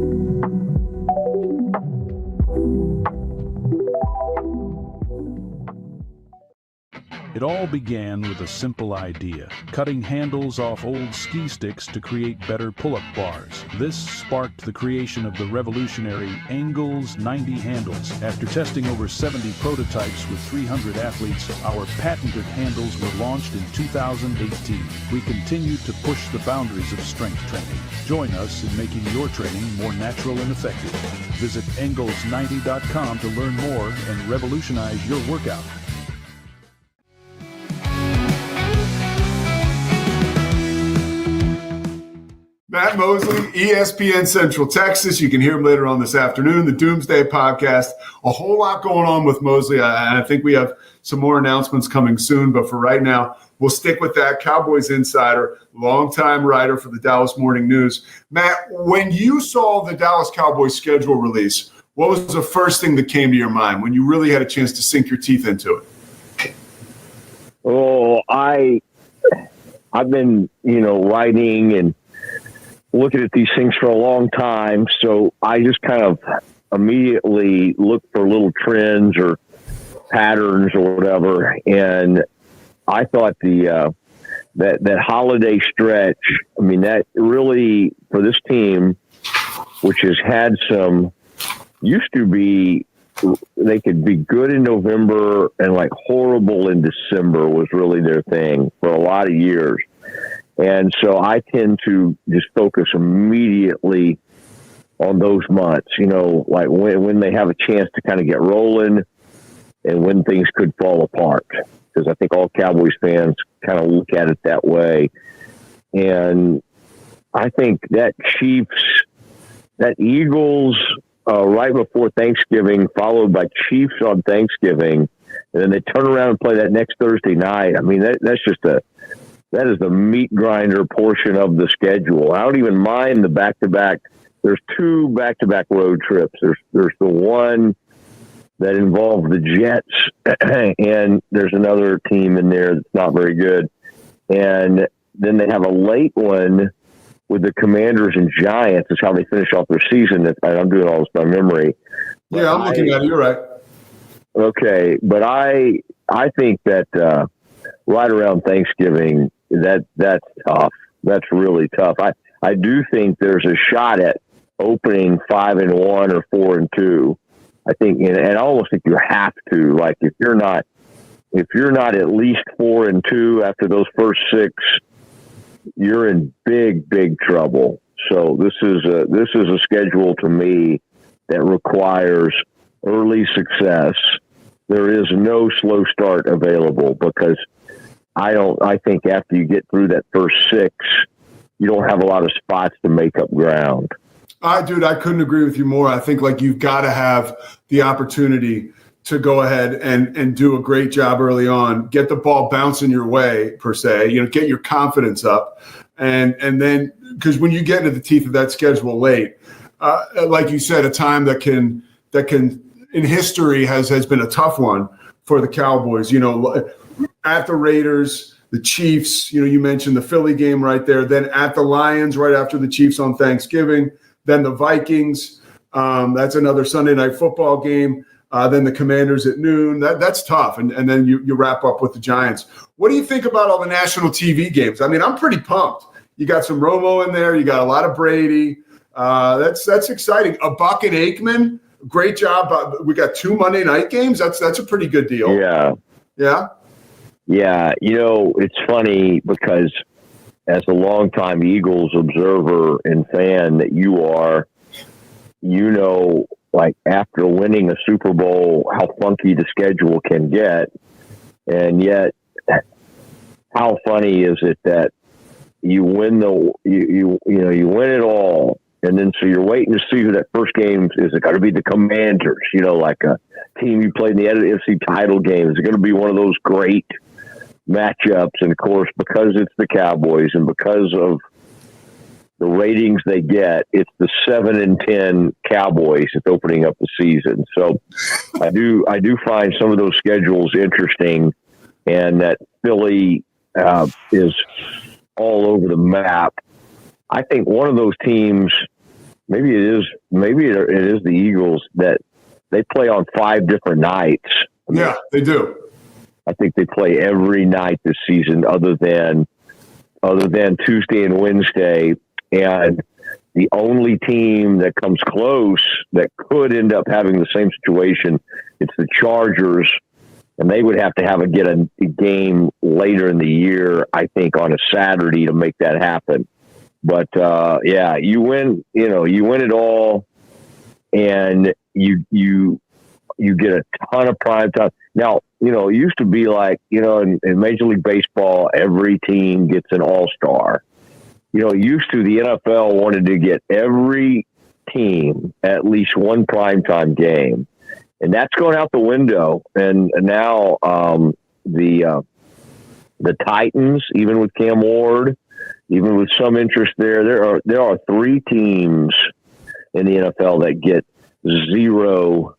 It all began with a simple idea, cutting handles off old ski sticks to create better pull-up bars. This sparked the creation of the revolutionary Angles 90 handles. After testing over 70 prototypes with 300 athletes, our patented handles were launched in 2018. We continue to push the boundaries of strength training. Join us in making your training more natural and effective. Visit Angles90.com to learn more and revolutionize your workout. Matt Mosley, ESPN Central Texas. You can hear him later on this afternoon, the Doomsday Podcast. A whole lot going on with Mosley. I think we have some more announcements coming soon, but for right now, we'll stick with that. Cowboys insider, longtime writer for the Dallas Morning News. Matt, when you saw the Dallas Cowboys schedule release, what was the first thing that came to your mind when you really had a chance to sink your teeth into it? Oh, I've been, writing and looking at these things for a long time, so I just kind of immediately look for little trends or patterns or whatever. And I thought that holiday stretch, that really, for this team, which has had used to be, they could be good in November and like horrible in December was really their thing for a lot of years. And so I tend to just focus immediately on those months, like when they have a chance to kind of get rolling and when things could fall apart. Because I think all Cowboys fans kind of look at it that way. And I think that Eagles right before Thanksgiving, followed by Chiefs on Thanksgiving, and then they turn around and play that next Thursday night. That is the meat grinder portion of the schedule. I don't even mind the back-to-back. There's 2 back-to-back road trips. There's the one that involves the Jets, and there's another team in there that's not very good. And then they have a late one with the Commanders and Giants. Is how they finish off their season. I'm doing all this by memory. Yeah, I'm looking at it. You're right. Okay, but I think that right around Thanksgiving, that's tough. That's really tough. I do think there's a shot at opening 5-1 or 4-2. I think, and I almost think you have to. Like if you're not at least 4-2 after those first 6, you're in big trouble. So this is a schedule to me that requires early success. There is no slow start available because I think after you get through that first 6, you don't have a lot of spots to make up ground. Dude, I couldn't agree with you more. I think you've got to have the opportunity to go ahead and do a great job early on, get the ball bouncing your way per se, get your confidence up. And then, because when you get into the teeth of that schedule late, like you said, a time that can in history has been a tough one for the Cowboys, at the Raiders, the Chiefs, you mentioned the Philly game right there, then at the Lions right after the Chiefs on Thanksgiving, then the Vikings, that's another Sunday night football game, then the Commanders at noon. That's tough, and then you wrap up with the Giants. What do you think about all the national TV games? I'm pretty pumped. You got some Romo in there, you got a lot of Brady. That's exciting. A Buck and Aikman, great job. We got 2 Monday night games. That's a pretty good deal. Yeah. Yeah. Yeah, it's funny because as a longtime Eagles observer and fan that you are, like after winning a Super Bowl, how funky the schedule can get. And yet, how funny is it that you win you win it all, and then so you're waiting to see who that first game is. It got to be the Commanders, like a team you played in the NFC title game. Is it going to be one of those great matchups? And of course, because it's the Cowboys and because of the ratings they get, it's the 7-10 Cowboys that's opening up the season. So I do find some of those schedules interesting, and that Philly is all over the map. I think one of those teams, maybe it is the Eagles, that they play on 5 different nights. Yeah, they do. I think they play every night this season other than Tuesday and Wednesday. And the only team that comes close that could end up having the same situation, it's the Chargers. And they would have to get a game later in the year, I think, on a Saturday to make that happen. But yeah, you win it all, and you get a ton of prime time. Now, it used to be like, in Major League Baseball, every team gets an all-star. Used to, the NFL wanted to get every team at least one primetime game. And that's going out the window. And now the Titans, even with Cam Ward, even with some interest there are 3 teams in the NFL that get 0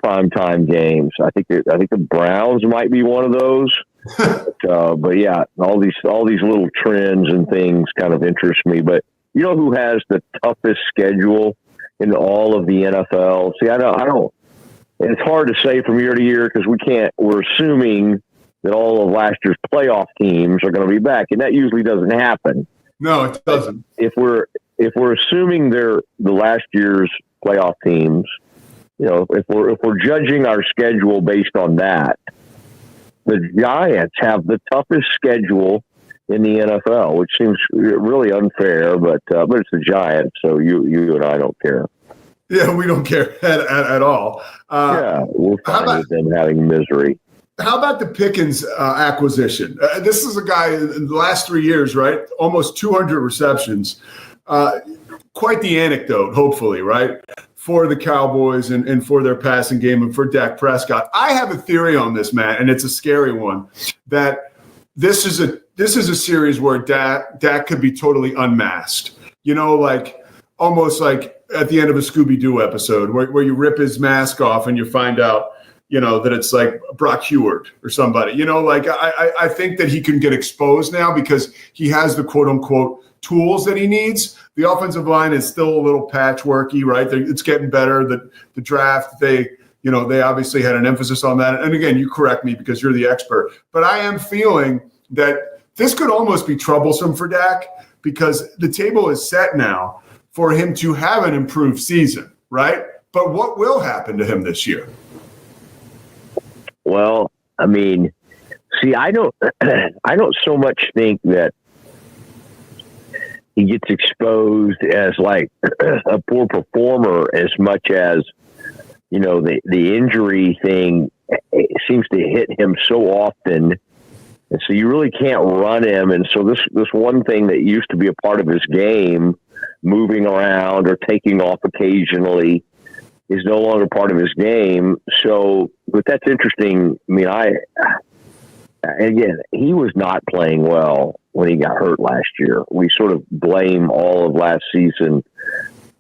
primetime games. I think the Browns might be one of those. But yeah, all these little trends and things kind of interest me. But you know who has the toughest schedule in all of the NFL? See, I don't. It's hard to say from year to year because we're assuming that all of last year's playoff teams are going to be back, and that usually doesn't happen. No, it doesn't. If we're assuming they're the last year's playoff teams, if we're judging our schedule based on that, the Giants have the toughest schedule in the NFL, which seems really unfair, but it's the Giants, so you and I don't care. Yeah, we don't care at all. Yeah, we're fine with them having misery. How about the Pickens acquisition? This is a guy in the last 3 years, right? Almost 200 receptions. Quite the anecdote, hopefully, right? For the Cowboys and for their passing game and for Dak Prescott. I have a theory on this, Matt, and it's a scary one, that this is a series where Dak could be totally unmasked. Almost like at the end of a Scooby-Doo episode where you rip his mask off and you find out, that it's like Brock Heward or somebody. I think that he can get exposed now because he has the quote-unquote tools that he needs. The offensive line is still a little patchworky, right? It's getting better. The draft, they obviously had an emphasis on that. And again, you correct me because you're the expert. But I am feeling that this could almost be troublesome for Dak because the table is set now for him to have an improved season, right? But what will happen to him this year? Well, I mean, see, I don't so much think that he gets exposed as like a poor performer as much as, the injury thing seems to hit him so often. And so you really can't run him. And so this one thing that used to be a part of his game, moving around or taking off occasionally, is no longer part of his game. So, but that's interesting. I mean, again, he was not playing well when he got hurt last year. We sort of blame all of last season.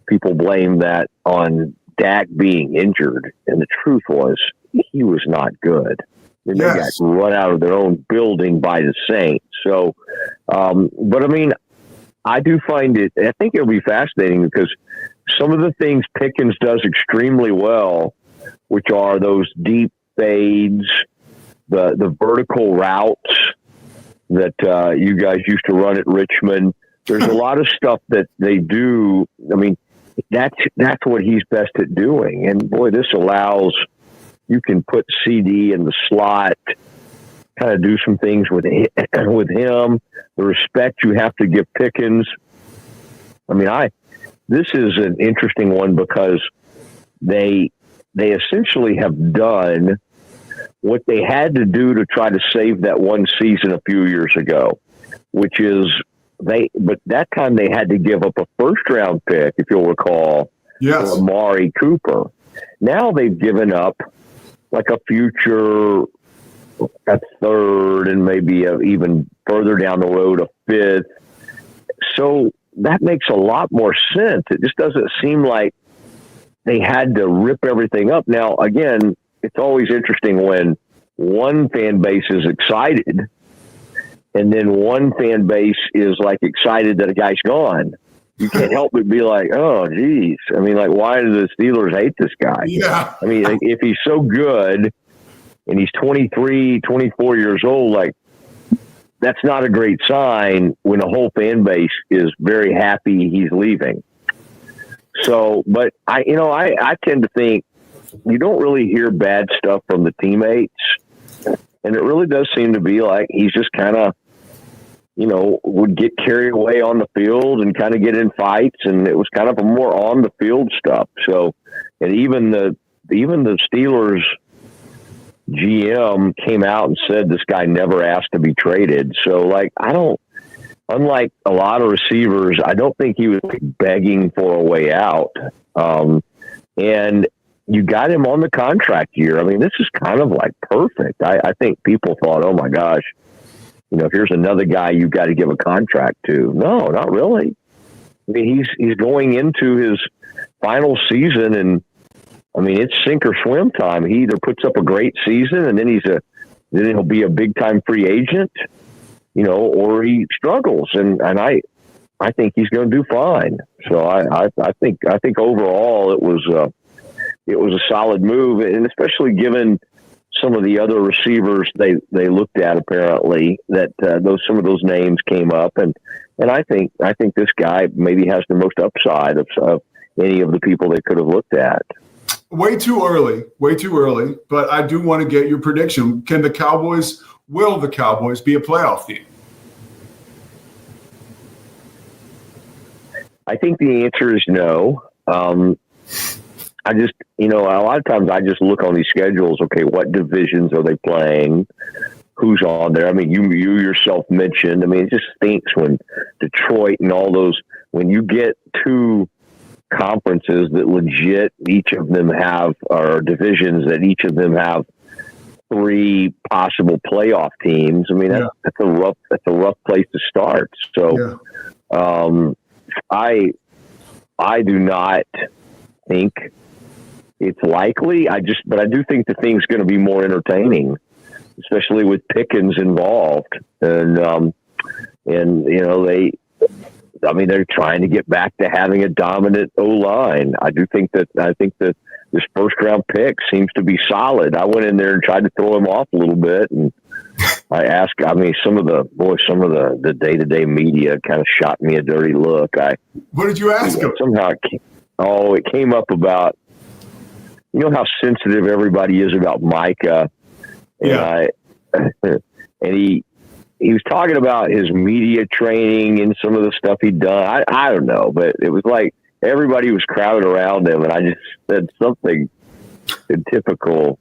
People blame that on Dak being injured. And the truth was, he was not good. And they got run out of their own building by the Saints. So, but I mean, I do find it, I think it'll be fascinating because some of the things Pickens does extremely well, which are those deep fades, the vertical routes that you guys used to run at Richmond. There's a lot of stuff that they do. I mean, that's what he's best at doing. And boy, this allows, you can put CD in the slot, kind of do some things with him. The respect you have to give Pickens. I mean, this is an interesting one because they essentially have done what they had to do to try to save that one season a few years ago, which is but that time they had to give up a first round pick, if you'll recall, for Amari Cooper. Now they've given up like a future, a third, and maybe even further down the road, a fifth. So that makes a lot more sense. It just doesn't seem like they had to rip everything up. Now, again, it's always interesting when one fan base is excited and then one fan base is like excited that a guy's gone. You can't help but be like, oh, geez. I mean, like, why do the Steelers hate this guy? Yeah. I mean, if he's so good and he's 23, 24 years old, like, that's not a great sign when the whole fan base is very happy he's leaving. So, but I tend to think you don't really hear bad stuff from the teammates. And it really does seem to be like he's just kind of, would get carried away on the field and kind of get in fights. And it was kind of a more on the field stuff. So, and even the Steelers GM came out and said this guy never asked to be traded. So, like, unlike a lot of receivers, I don't think he was begging for a way out. And you got him on the contract year. I mean, this is kind of like perfect. I think people thought, oh my gosh, here's another guy you got to give a contract to. No, not really. I mean, he's going into his final season, and I mean, it's sink or swim time. He either puts up a great season and then he'll be a big time free agent, or he struggles. And I think he's going to do fine. So I think overall it was a solid move, and especially given some of the other receivers they looked at, apparently that some of those names came up, and I think this guy maybe has the most upside of any of the people they could have looked at. Way too early, but I do want to get your prediction. Will the Cowboys be a playoff team? I think the answer is no. I just, a lot of times I just look on these schedules. Okay, what divisions are they playing? Who's on there? I mean, you yourself mentioned. I mean, it just stinks when Detroit and all those, when you get two conferences that legit, each of them have, or divisions that each of them have three possible playoff teams. I mean, that's a rough place to start. So, I do not think it's likely. But I do think the thing's going to be more entertaining, especially with Pickens involved. And they're trying to get back to having a dominant O-line. I think that this first round pick seems to be solid. I went in there and tried to throw him off a little bit, and I asked, some of the day-to-day media kind of shot me a dirty look. What did you ask him? Somehow it came up about, how sensitive everybody is about Micah. And and he was talking about his media training and some of the stuff he'd done. I don't know, but it was like everybody was crowded around him, and I just said something in typical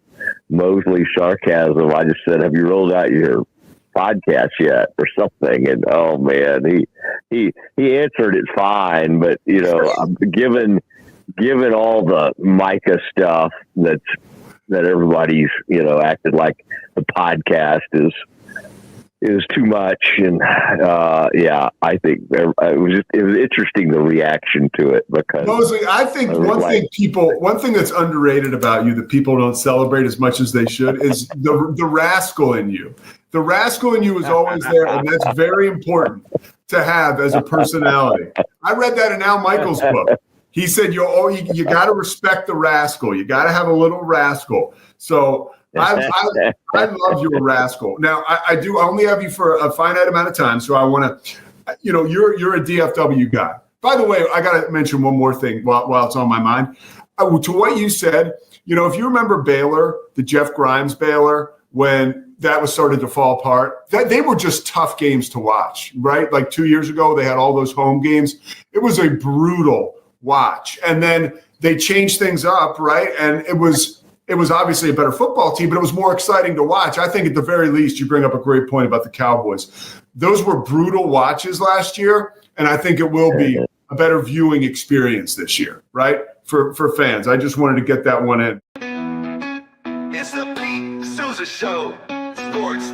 Mosley sarcasm. I just said, "Have you rolled out your podcast yet?" or something. And oh man, he answered it fine, but given all the Micah stuff that everybody's acted like the podcast is too much, and I think it was interesting, the reaction to it, because Mosley, I think one thing that's underrated about you that people don't celebrate as much as they should is the rascal in you. The rascal in you is always there, and that's very important to have as a personality. I read that in Al Michaels' book. He said you got to respect the rascal. You got to have a little rascal. So I love your rascal. Now I only have you for a finite amount of time, so I want to, you're a DFW guy. By the way, I got to mention one more thing while it's on my mind. To what you said, if you remember Baylor, the Jeff Grimes Baylor, when that was started to fall apart, they were just tough games to watch, right? Like 2 years ago, they had all those home games. It was a brutal watch, and then they changed things up, right? And it was obviously a better football team, but it was more exciting to watch. I think at the very least, you bring up a great point about the Cowboys. Those were brutal watches last year, and I think it will be a better viewing experience this year, right? For fans. I just wanted to get that one in. It's the Pete Sousa Show. Sports.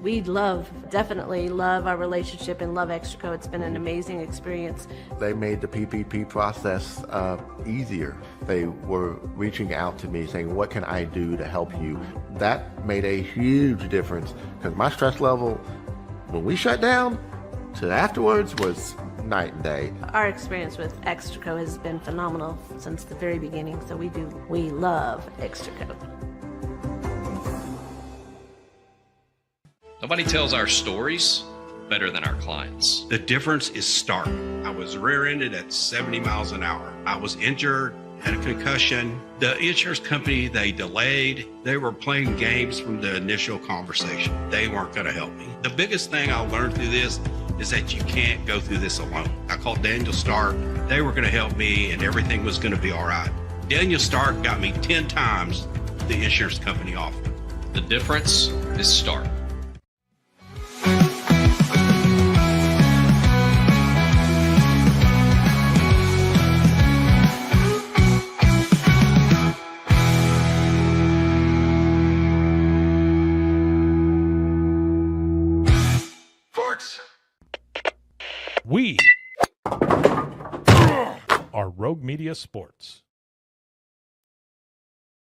We definitely love our relationship and love Extraco. It's been an amazing experience. They made the PPP process easier. They were reaching out to me saying, what can I do to help you? That made a huge difference because my stress level when we shut down to afterwards was night and day. Our experience with Extraco has been phenomenal since the very beginning, so we love Extraco. Nobody tells our stories better than our clients. The difference is stark. I was rear-ended at 70 miles an hour. I was injured, had a concussion. The insurance company, they delayed. They were playing games from the initial conversation. They weren't going to help me. The biggest thing I learned through this is that you can't go through this alone. I called Daniel Stark. They were going to help me and everything was going to be all right. Daniel Stark got me 10 times the insurance company offered. The difference is stark. We are Rogue Media Sports.